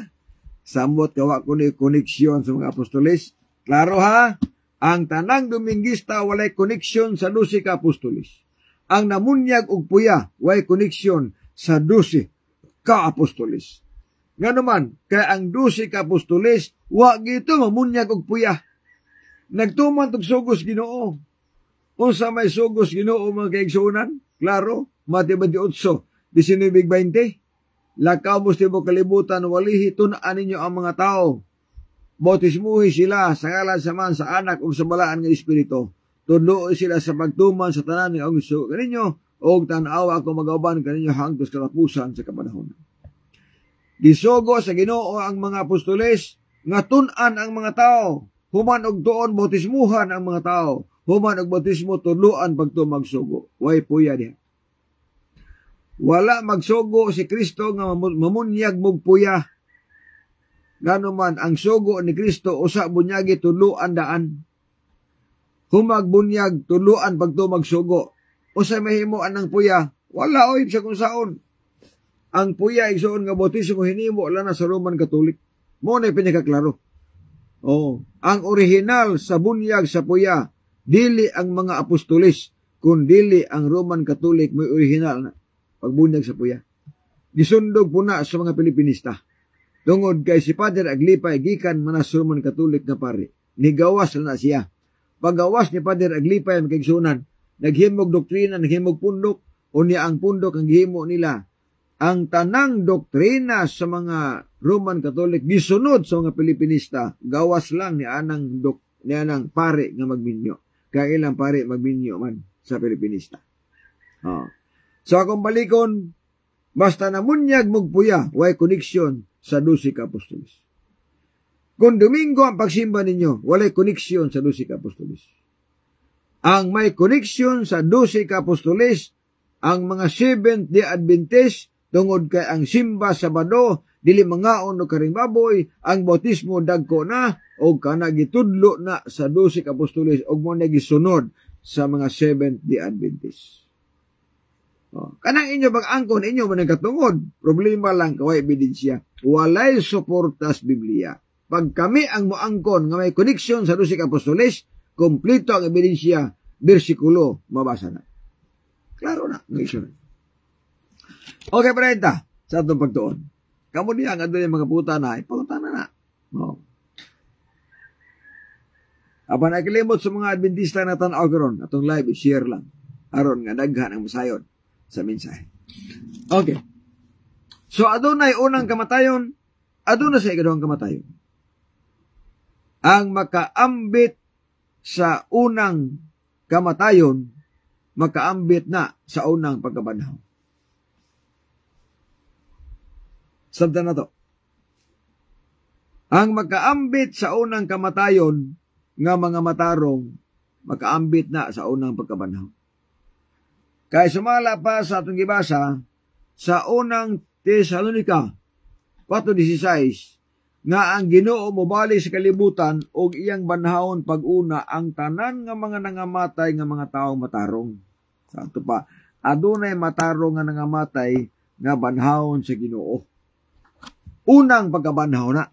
samot kawa ko ni koneksyon sa mga apostolis. Klaro ha? Ang tanang Dominguista walay koneksyon sa 12 ka apostolis. Ang namunyag og puya walay koneksyon sa 12 ka apostolis. Nga naman, kaya ang 12 ka apostolis, wa gito mamunyag og puya. Nagtuman tog sugos Ginoo. Unsa may sugos Ginoo mga kaigsunan? Klaro, Mateo 28, 19-20. Lakaw mo sa kalibutan, walihi tunaan ninyo ang mga tao. Bautismuhi sila sa ngalan sa Man, sa Anak, o sa balaan ng Espiritu. Tudloy sila sa pagtuman sa tanan ng Augusto kaninyo, o tanawa ako magauban kaninyo hangtod katapusan sa kapanahon. Gisugo sa Ginoo ang mga apostoles, nga tunan ang mga tao. Human og tuon, bautismuhan ang mga tao. Human og bautismo, tudloan pagtumagsugo. Way puya diha. Wala magsugo si Kristo nga mamunyag mong puya. Gano man ang sugo ni Kristo usa bunyagi tuluan daan. Humagbunyag tuluan pagto magsugo. Usa mahimoan ng puya, wala oy sa kung saon. Ang puya igsoon nga bautismo hinimo lang na sa Roman Catholic. Mo na pinakaklaro. Oh, ang original sa bunyag sa puya dili ang mga apostoles, kun dili ang Roman Catholic may original na pagbunyag sa puya. Gisundog puna sa mga Pilipinista. Tungod kay si Padre Aglipay gikan manas Roman Catholic na pare. Nigawas na siya. Paggawas ni Padre Aglipay ang kaigsunan, naghimog doktrina, naghimog pundok, o niya ang pundok ang gihimo nila. Ang tanang doktrina sa mga Roman Catholic gisunod sa mga Pilipinista, gawas lang ni anang pare nga magminyo. Kaya ilang pare magminyo man sa Pilipinista. So akong balikon, basta namunyag mugpuya, way koneksyon sa 12 ka apostoles. Kung Domingo ang pagsimba ninyo, walay koneksyon sa 12 ka apostoles. Ang may koneksyon sa 12 ka apostoles, ang mga Seventh-day Adventist, tungod kay ang simba Sabado, dili mangaon o karing baboy, ang bautismo dagko na, o kana gitudlo na sa 12 ka apostoles, o mo na gisunod sa mga Seventh-day Adventist. Kanang inyo bag-angkon, inyo man nagkatungod. Problema lang, kaway ebidensya. Walay suportas Biblia. Pag kami ang moangkon nga may koneksyon sa 12 ka apostoles, kompleto ang ebidensya, bersikulo, mabasa na. Klaro na, koneksyon. Okay, parenta, sa atong pagtuon. Kamu niya, nga doon yung mga puta na, ipakunta na. Apan ay kalimot sa mga Adventista na tanaw karon, atong live, share lang. Aron nga daghan ang masayon sa mensahe. Okay. So, adunay unang kamatayon, aduna sa ikaduhang kamatayon. Ang makaambit sa unang kamatayon, makaambit na sa unang pagkabanhaw. Sabda na to. Ang makaambit sa unang kamatayon, nga mga matarong, makaambit na sa unang pagkabanhaw. Kaya sumala pa sa atong gibasa sa unang Tesalonica 4:16 nga ang Ginoo mobali sa kalibutan og iyang banhawon pag-una ang tanan nga mga nangamatay nga mga tawo matarong. Sa ato pa, adunay matarong nga nangamatay nga banhawon sa Ginoo. Unang pagkabanhaw na.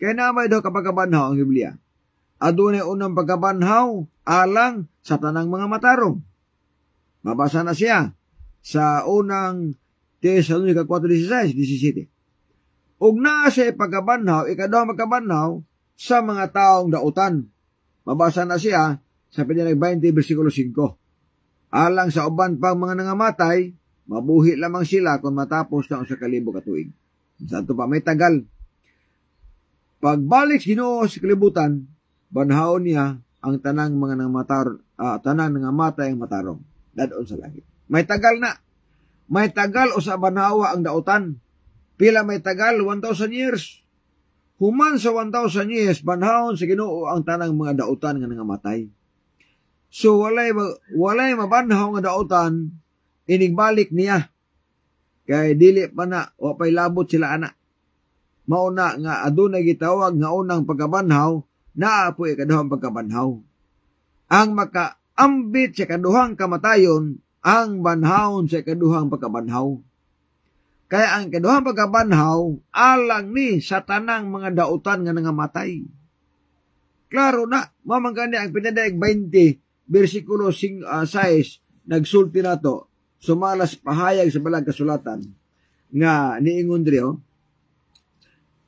Kaya namay daw kapagkabanhaw ang Biblia. Adunay unang pagkabanhaw alang sa tanang mga matarong. Mabasa na siya sa unang Tesalonica 4:16-17. Ug naa siya pagkabanhaw, ikaduhang pagkabanhaw sa mga taong dautan. Mabasa na siya sa Pinag 20 versikulo 5. Alang sa uban pang mga nangamatay, mabuhi lamang sila kung matapos na sa 1,000 ka tuig. Santo pa, may tagal. Pagbalik Ginoo sa kalibutan, banhaon niya ang tanang mga tanang nangamatay ang matarong. Dadon sa langit. May tagal na. May tagal o sa banhawa ang dautan. Pila may tagal? 1,000 years. Human sa 1,000 years, banhawon sa Ginoo ang tanang mga dautan nga nangamatay. So, walay mabanhaw nga dautan, inigbalik niya. Kaya dili pa na, o pa'y labot sila anak. Mauna nga adunay gitawag nga unang pagkabanhaw, naapoy ikaduhang pagkabanhaw. Ang makaambit sa ikaduhang kamatayon, ang banhawon sa ikaduhang pagkabanhaw. Kaya ang ikaduhang pagkabanhaw, alang ni sa tanang mga dautan nga nangamatay. Klaro na, mamangkani ang Pinadaig 20, versikulo 6, nagsulti na to, sumalas pahayag sa balang kasulatan, nga niingon diriyo,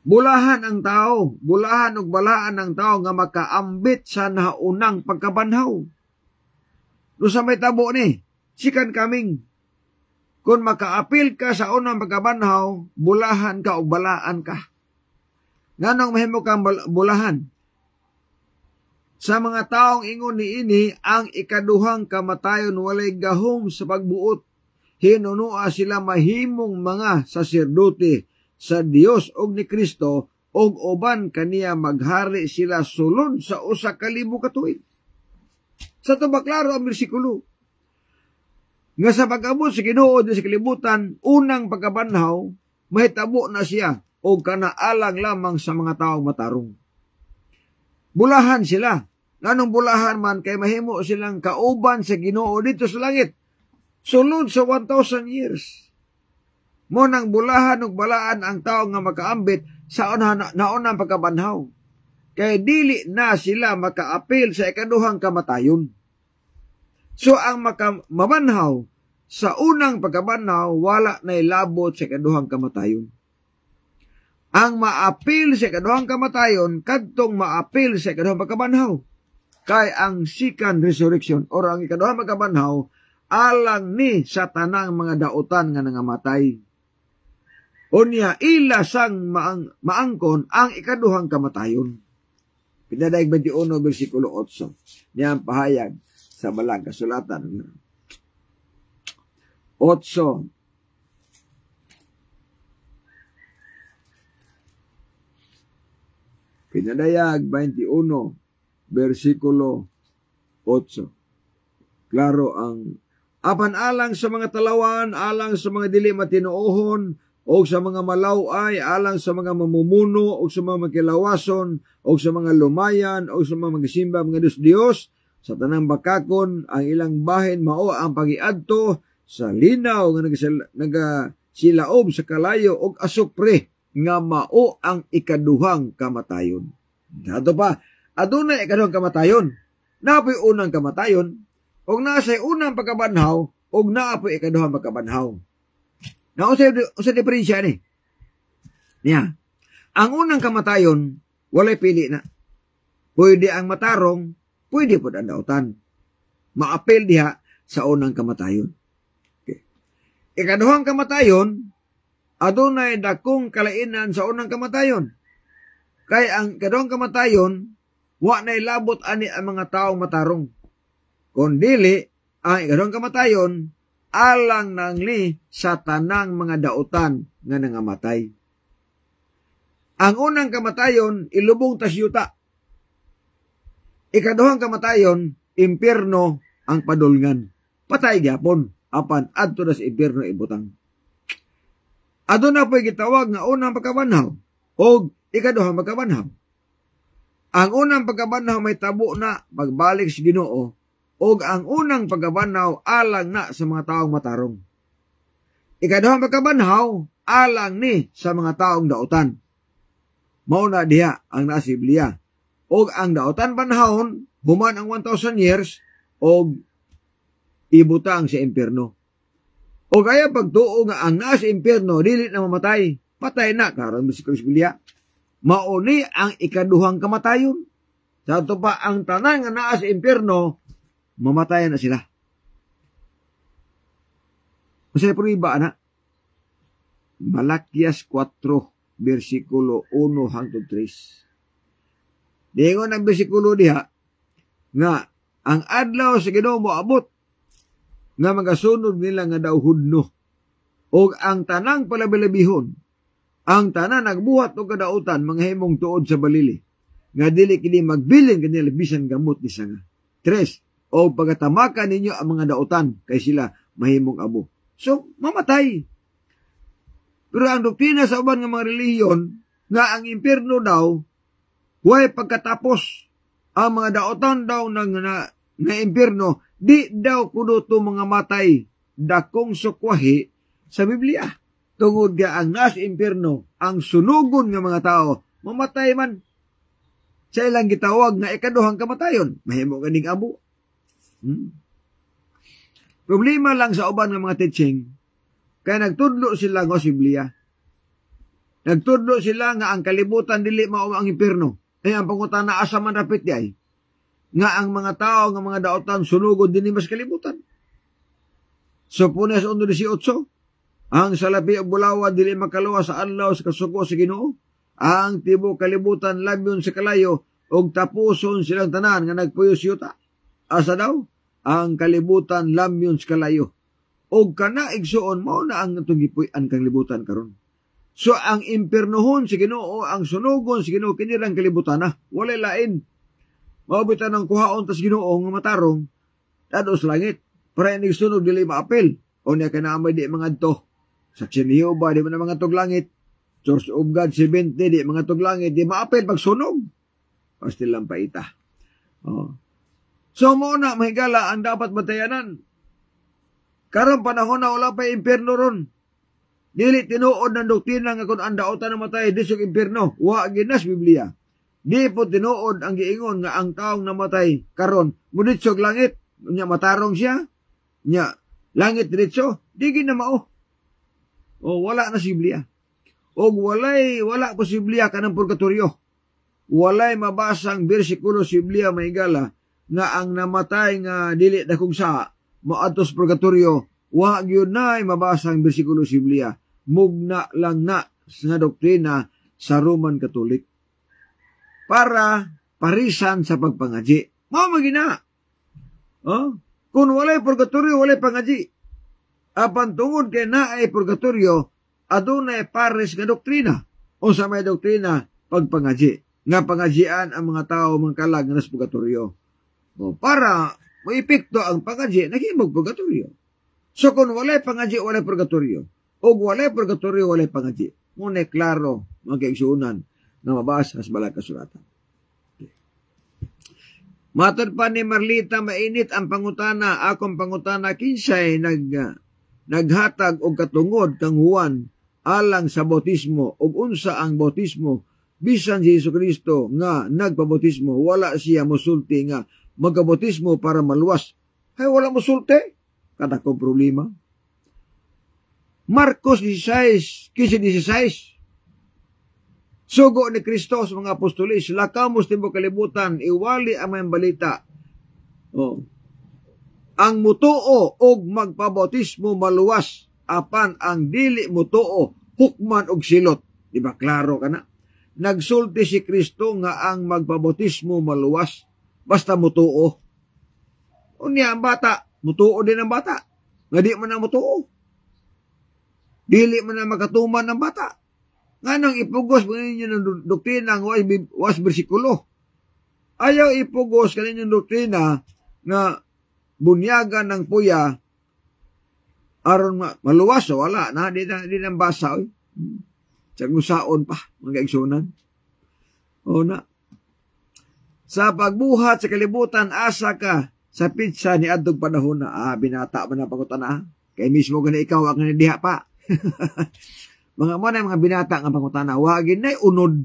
bulahan ang tao, bulahan ug balaan ang tao nga makaambit sa naunang pagkabanhaw. No sa may tabo ni, sikan kaming Kung makaapil ka sa unang pagkabanhaw, bulahan ka o balaan ka. Nganong mahimo kang bulahan? Sa mga taong ingon niini, ang ikaduhang kamatayon walay gahom sa pagbuot. Hinunua sila mahimong mga saserdote sa Dios og ni Kristo, og uban kaniya maghari sila sulod sa 1,000 ka tuig. Sa tubaklaro ang bersikulo. Nga sa pag-abot sa Ginoo sa kalibutan, unang pagkabanhaw, mahitabo na siya o kanaalang lamang sa mga taong matarong. Bulahan sila. Anong bulahan man kay mahimo silang kauban sa Ginoo dito sa langit. Sulod sa 1,000 years. Mo nang bulahan ug balaan ang tao nga makaambit sa naunang pagkabanhaw. Kay dili na sila makaapil sa ikaduhang kamatayon. So ang mabanhaw sa unang pagkabanhaw wala na ilabot sa ikaduhang kamatayon. Ang maapil sa ikaduhang kamatayon kadtong maapil sa ikaduhang pagkabanhaw. Kay ang second resurrection or ang ikaduhang pagkabanhaw alang ni sa tanang mga dautan nga nangamatay. Unya ila sang maangkon ang ikaduhang kamatayon. Pinadaig 21 bersikulo 8. Niya ang pahayag sa balang kasulatan. 8. Pinadayag 21 bersikulo 8. Klaro ang apan alang sa mga talawan, alang sa mga dili matinuohon, o sa mga malaway, alang sa mga mamumuno, o sa mga makilawason, o sa mga lumayan, o sa mga magisimba, mga Diyos, sa tanang bakakon, ang ilang bahin mao ang pagiadto sa linaw nga nagasilaob sa kalayo o asupre nga mao ang ikaduhang kamatayon. Dato pa, adunay ikaduhang kamatayon. Naapoy unang kamatayon, og nasa'y unang pagkabanhaw, og naapoy ikaduhang pagkabanhaw. Na usa diferensya ni. Niya. Ang unang kamatayon walay pili na. Pwede ang matarong, pwede pod ang dautan. Maapil diha sa unang kamatayon. Okay. Ikaduhang kamatayon adunay dakong kalainan sa unang kamatayon. Kay ang ikaduhang kamatayon wa na ilabot ani ang mga taong matarong. Kundili ang ikaduhang kamatayon alang nangli sa tanang mga dautan nga nangamatay. Ang unang kamatayon, ilubong tas yuta. Ikaduhang kamatayon, impierno ang padulngan. Patay gyapon, apan adto na sa impierno ibutang. Aduna po'y gitawag nga unang pagkabanhaw o ikaduhang pagkabanhaw. Ang unang pagkabanhaw may tabo na pagbalik sa Ginoo, og ang unang pagkabanhaw alang na sa mga taong matarong. Ikaduhang pagkabanhaw alang ni sa mga taong dautan. Mao na diha ang nasa Biblia. Og ang dautan banhawon human ang 1,000 years og ibutang sa impierno. Og kaya pagtuo nga ang nasa impierno dili na mamatay, patay na karon sa Biblia. Mao ni ang ikaduhang kamatayon. Sa ato pa ang tanan nga naa sa impierno mamatayan na sila. Masaya po iba, anak. Malakias 4, versikulo 1 hangtod 3. Dingon ang versikulo diha, nga, ang adlaw sa Ginoo moabot, nga magasunod nila nga daw hudno, o ang tanang palabilabihon, ang tanan nagbuhat o kadautan, mga himong tuod sa balili, nga dili kini magbilin kanila bisan gamot ni sanga. 3. O pagkatamakan ninyo ang mga dautan, kay sila mahimong abo. So, mamatay. Pero ang doktrina sa uban ng mga relihiyon, nga ang impierno daw, huwag pagkatapos, ang mga dautan daw ng impierno, di daw kuno to mga matay, dakong sukwahi sa Biblia. Tungod nga ang nasa impierno, ang sunugon ng mga tao, mamatay man. Sa ilang gitawag na ikaduhang kamatayon, mahimo ganing abo. Problema lang sa uban ng mga teaching, kaya nagtudlo sila ng Biblia. Nagtudlo sila nga ang kalibutan dili mao ang impierno. Ay ang pangutana asa man rapit di ay nga ang mga tao nga mga dautan sunugod dinhi mas kalibutan. So, Punes 1:18, ang salapi o bulawa dili makaluwa sa adlaw sa kasuko sa Ginoo. Ang tibuok kalibutan labyon sa kalayo og tapuson silang tanan nga nagpuyo yuta. Asa daw? Ang kalibutan lamyon sa kalayo. Og kana igsuon mo na ang tugipuy-an kalibutan karon. So ang impiernohon si Ginoo, ang sunugon si Ginoo kinirang kalibutan na. Walay lain. Mabutan ng kuhaon tas Ginoo nga matarong tados langit. Para inig sunog dili maapil. O niya kanaamay di mga to. Saksi ni Jehovah di man mga tog langit. Church of God 70 di mga tog langit di maapil pag sunog. Pasti lang paita. Oh. So mo na mahigala ang dapat batayanan. Karon panahon na wala pa impierno ron. Dili tinuod ng doktrina nga kung ang daotan na matay disog impierno. Wa ginas Biblia. Di po tinuod ang giingon nga ang taong namatay karon munitsog langit. Nya matarong siya. Nya langit diretso. Di ginamao. O wala na si Biblia. O wala posiblya ka ng purgatoryo. Walay mabasang bersikulo si Biblia mahigala nga ang namatay nga dili dakong sa moadtos purgatoryo, wa gyud nay mabasang bersikulo sa Biblia. Mugna lang na nga doktrina sa Roman Catholic. Para parisan sa pagpangaji. Mao magina. Oh, kung walay purgatoryo, walay pangaji. Apan tungod kay naay purgatoryo, adunay pares nga doktrina. O sa may doktrina pagpangaji. Nga pangajian ang mga tao mangkalag nga nas purgatoryo. O, para maipikto ang pangaji, naghimog purgatoryo. So kung walay pangaji, walay purgatoryo. O walay purgatoryo, walay pangaji. Ngunit klaro, magkaigsuunan na mabasa sa balang kasulatan. Okay. Matod pa ni Marlita, mainit ang pangutana. Akong pangutana, kinsay naghatag og katungod kang Juan alang sa bautismo ug unsa ang bautismo bisan si Jesucristo nga nagpabautismo wala siya mosulti nga magabautismo para maluwas. Hay wala mosulti. Kada ko problema. Marcos 16:16. Sugo ni Kristo sa mga apostoles, lakamos timbok kalibutan, iwali ang mga balita. Oh. Ang mutuo og magpabautismo maluwas, apan ang dili mutuo hukman og silot. Di ba klaro ka na? Nagsulti si Kristo nga ang magpabautismo maluwas, basta mutuo. Unya ang bata, mutuo din ang bata. Nga di man na mutuo. Dili man na makatuman ng bata. Nga nang ipugos mo ninyo ng doktrina ng was bersikulo. Ayaw ipugos kaninyo ng doktrina nga bunyagan ng puya aron maluwas o wala na di nang basa oy. Tsagusaon pa mga igsunan. O na. Sa pagbuhat sa kalibutan asa ka sa pitsa ni adtong panahon na binata man na pangutana. Kay mismo gani ikaw ang diha pa. Mga mo na mga binata nga pangutana wagin nay unod.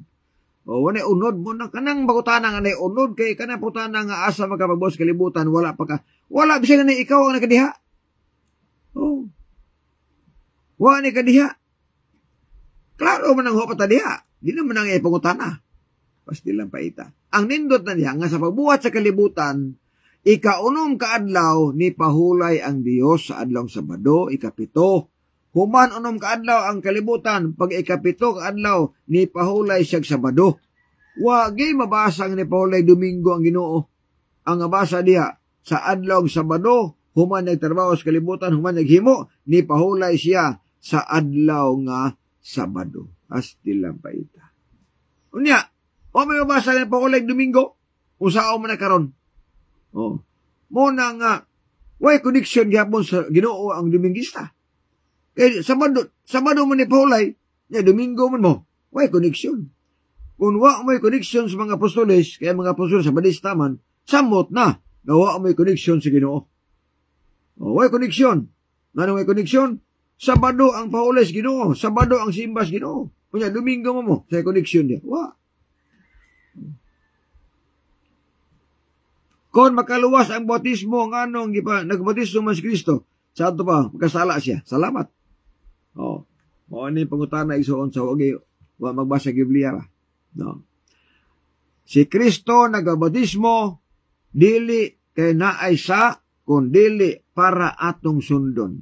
O wala unod mo na kanang pangutana nga nay unod kay kanang pangutana nga asa makapagbuhat sa kalibutan wala pa ka. Wala bisan na ikaw ang nakadiha. Oh. Wa ni kadiha. Klaro man ang hopata diha. Di naman ang ipangutana. Pasti lang paita. Ang nindot na diha nga sa pagbuhat sa kalibutan, ikaunom kaadlaw ni pahulay ang Dios sa adlaw Sabado, ikapito. Human unom kaadlaw ang kalibutan, pag ikapito kaadlaw ni pahulay siyag Sabado. Wagi mabasang ni pahulay Domingo ang Ginoo. Ang abasa diha sa adlaw Sabado, human nagtrabaho sa kalibutan, human naghimo, ni pahulay siya sa adlaw nga Sabado. Asti lang paita. Unya, o may mabasa ni pahulay Domingo, usao man na karon. Oh. Mo na nga, way connection gyapon sa Ginoo ang Domingista. Eh, Sabado man ni pahulay, ya Domingo man mo, way connection. Kung wa may connection sa mga apostoles, kaya mga apostoles sa balista man, samot na, nawa may connection sa Ginoo. Oh, way connection. Nanong may connection? Sabado ang pahulay sa Ginoo, Sabado ang simbas Ginoo. Kunya Domingo mo, sa connection niya. Wa. Kung makaluwas ang bautismo, ang anong nagbautismo man si Kristo, sa ato pa, magkasala siya. Salamat. Oh, ano yung pangutana isuon sa wagi, wa magbasa Biblia ba? No. Si Kristo nagbautismo, dili kay naay sa, kung dili para atong sundon.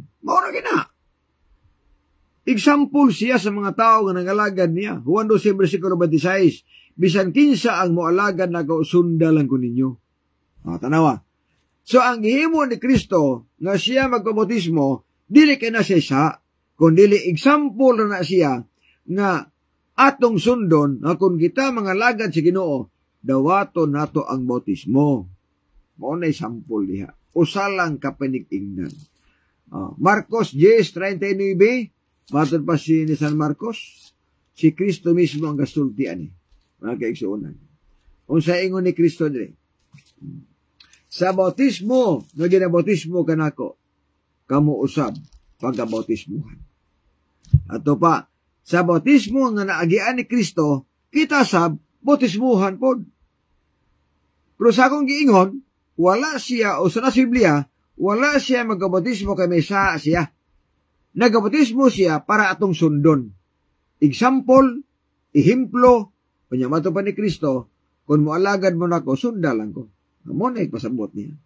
Example siya sa mga tao nga nangalagad niya. Juan 12, versikulo 26, bisan kinsa ang moalagad na kausunda lang ko ninyo. Tanawa. So, ang gihimo ni Kristo nga siya magpabautismo, dili kay na siya kundi example na siya nga atong sundon nga kung kita mga lagad sa Ginoo, dawaton nato ang bautismo. Mao na sample diha. Usa lang ka panig-ingnan. Marcos 10:39, matod pa si San Marcos, si Kristo mismo ang gasultian ni. Mga kaigsuonan. Unsa ingon ni Kristo dire? Sa bautismo, nga ginabautismo kanako, kamo usab pagkabautismuhan. Ato pa, sa bautismo nga naagian ni Kristo, kita sab bautismuhan pod. Pero sa akong giingon, wala siya, o sa Biblia, wala siya magkabautismo kay may siya. Nagabautismo siya para atong sundon. Example, ehemplo, panyamato pa ni Kristo, kung moalagad mo na ko, sunda lang ko. Mo na ipasabot niya.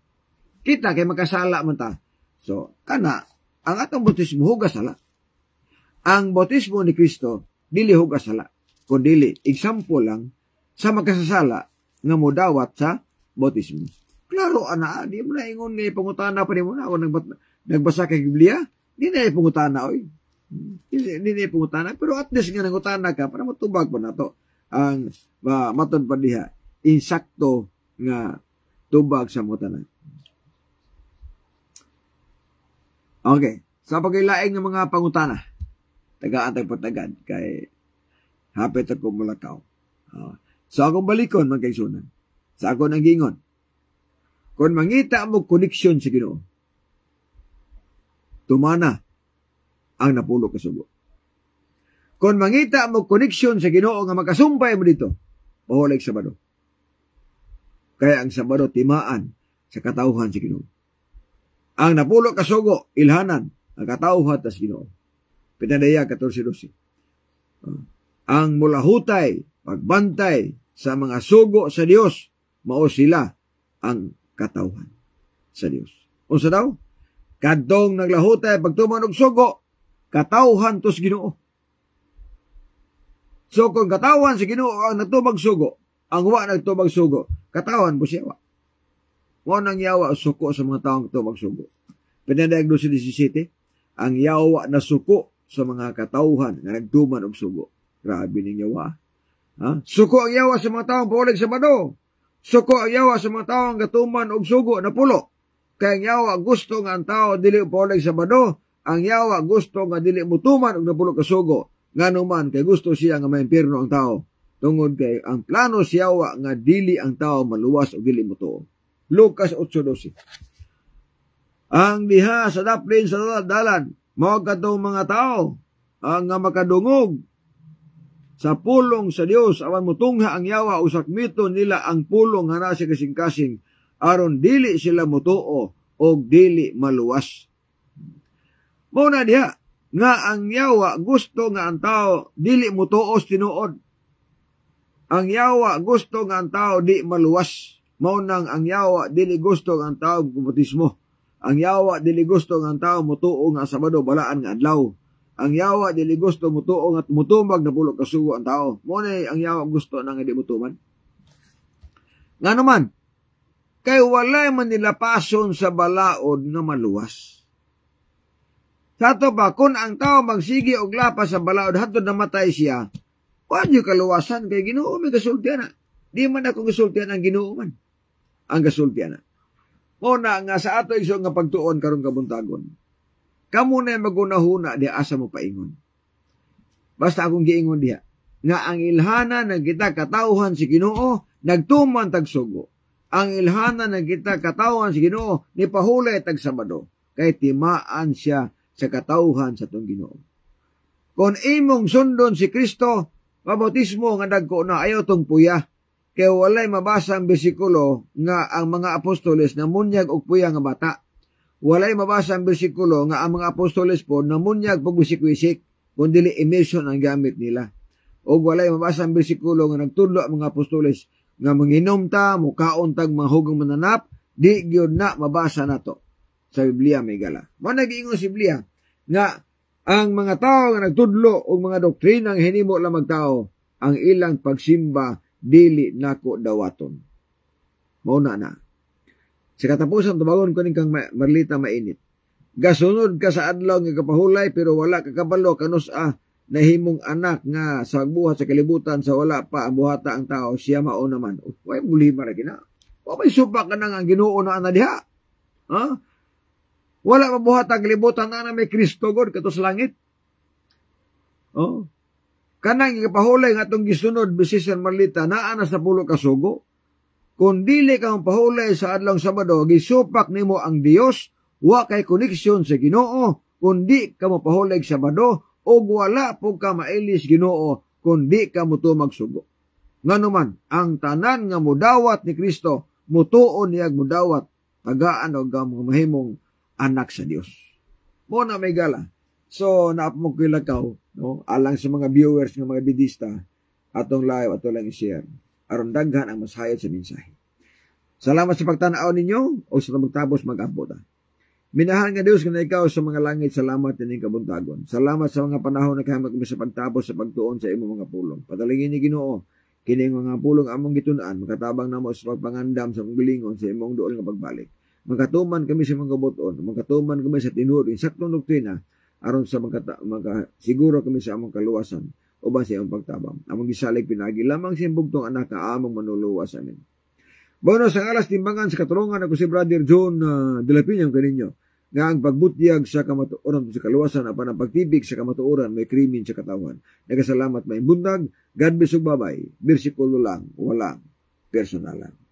Kita kay makasala man ta. So, kana, ang atong bautismo hugas sala. Ang bautismo ni Kristo, dili hugas sala. Kung dili, example lang, sa makasasala, nga modawat sa bautismo. Klaro, di mo na ingon nga pangutana pa rin mo na. Kung nagbasa kay Biblia, di na pangutana, oy. Di na pangutana. Pero at least nga nangutana ka, para matubag pa na to. Ang matod pa diha, insakto nga tubag sa mutana. Okay. Sa pagilaing ng mga pangutana, tagaan tayo patagad kay hapit ako mulakaw. So akong balikon, mga kaigsunan. Sa ako nang gingon. Kung mangita mo koneksyon sa Ginoo, tumana ang napulo ka sugo. Kung mangita mo koneksyon sa Ginoo nga makasumpay mo dito, pahulig Sabado. Kaya ang Sabado timaan sa katauhan sa Ginoo. Ang napulo ka sugo, ilhanan ang katauhan sa Ginoo. Pinadaya 14:12. Ang mulahutay, pagbantay sa mga sugo sa Dios, mao sila ang katauhan sa Dios. Unsa daw? Kadtong naglahutay pagtuman og sugo, katauhan tos Ginoo. So kung katauhan sa Ginoo ang nagtubag sugo, ang wa nagtubag sugo, katauhan po siya wa. Wa nang yawa suko sa mga taong nagtubag sugo. Pinadayag 12:17, ang yawa na suko sa mga katauhan nga nagtuman og sugo. Grabe ning yawa. Suko ang yawa sa mga taong paulig sa Sabado. Suko ang yawa sa mga taong gatuman og sugo na pulo. Kaya ang yawa gusto nga ang tao dili paulig sa Sabado, ang yawa gusto nga dili mutuman og napulo ka sugo. Nganuman kay gusto siya nga maimpierno ang tao. Tungod kay ang plano sa yawa nga dili ang tao maluwas o dili mutuo. Lucas 8:12. Ang diha sa daplin sa dalan, mao kadtong mga tao ang nga makadungog sa pulong sa Dios awan motungha ang yawa usak mito nila ang pulong nga nasa kasing-kasing aron dili sila mutuo o dili maluwas. Mao na diha nga ang yawa gusto nga ang tao dili mutuos tinuod. Ang yawa gusto nga ang tao di maluwas. Mao nang ang yawa dili gusto nga ang tao bautismo. Ang yawa dili gusto nga ang tao mutuo nga Sabado balaan nga adlaw. Ang yawa dili gusto mutuo nga mutumag na pulo ka sugo ang tao. Mo na ang yawa gusto nang di mutuman. Nganuman, kay walay man nila pason sa balaod nga maluwas. Sato pa, kung ang tao magsigi og lapas sa balaod hatod namatay siya, wa jud kaluwasan kay Ginoo may gasultian na. Di man ako gasultian ang Ginoo man. Ang gasultian na. Mo na nga sa ato iso nga pagtuon karon kabuntagon. Kamu na magunahuna di asa mo paingon. Basta akong giingon diha nga ang ilhana ng kita katauhan si Ginoo nagtuman tag sugo. Ang ilhana ng kita katauhan si Ginoo ni pahulay tag Sabado kay timaan siya sa katauhan sa tong Ginoo. Kung imong sundon si Kristo, pabautismo nga dagko na ayaw tong puya. Kaya walay mabasa ang bersikulo nga ang mga apostoles namunyag og puya nga bata. Walay mabasa ang bersikulo nga ang mga apostoles po namunyag pag wisik-wisik kung dili immersion ang gamit nila. O walay mabasa ang bersikulo nga nagtudlo ang mga apostoles nga manginom ta, mukaon tag mga hugang mananap, di gyud na mabasa nato sa Biblia may gala. Mo nag-ingon si Biblia nga Ang mga tao nga nagtudlo og mga doktrinang hinimo lang magtao, ang ilang pagsimba dili nako dawaton. Mao na. Sa katapusan tubagon ko ning kang Marlita mainit. Gasunod ka sa adlaw nga kapahulay pero wala ka kabalo kanus nahimong anak nga sa buhat sa kalibutan sa wala pa ang buhata ang tao siya mao naman. Way bulima ra kina. Wa may supak ka nang ang Ginoo na ana diha. Ha? Wala mabuhat ang kalibutan na may Kristo God kato sa langit. Oh. Kanang ikapahulay nga itong gisunod bisisyan Marlita naa na sa pulo ka sugo. Kung dili kang pahulay sa adlaw Sabado gisupak nimo ang Dios, wa kay koneksyon sa Ginoo kundi ka mo pahulay Sabado o wala po ka mailis Ginoo kundi ka mo magsugo. Nganuman ang tanan nga mudawat ni Kristo mutuon niya mudawat tagaan og mahimong anak sa Dios. Mo na may gala. So naapmo ko ilakaw, no, alang sa mga viewers ng mga bidista atong live ato lang i-share aron daghan ang masayod sa mensahe. Salamat sa pagtan-aw ninyo o sa magtabos mag-abot. Minahal nga Dios nga ikaw sa mga langit, salamat ining kabuntagon. Salamat sa mga panahon na kahamag kami sa pagtapos sa pagtuon sa imong mga pulong. Padalingin ni Ginoo kining mga pulong among gitun-an makatabang namo sa pagpangandam sa gulingon sa imong duol nga pagbalik. Magkatuman kami sa mga buton, magkatuman kami sa tinuri, saktong doktrina, aron sa siguro kami sa among kaluwasan, uban sa iyong pagtabang. Among gisalig pinagi, lamang sa bugtong anak ka among manuluwas amin. Bono sa alas timbangan sa katulungan ako si Brother John de la Piña kaninyo, nga ang pagbutyag sa kamatuoran sa kaluwasan, apan ang pagtibig sa kamatuoran, may krimen sa katawan. Nagasalamat may bundag, God bless ug babay, bersikulo lang, walang personalan.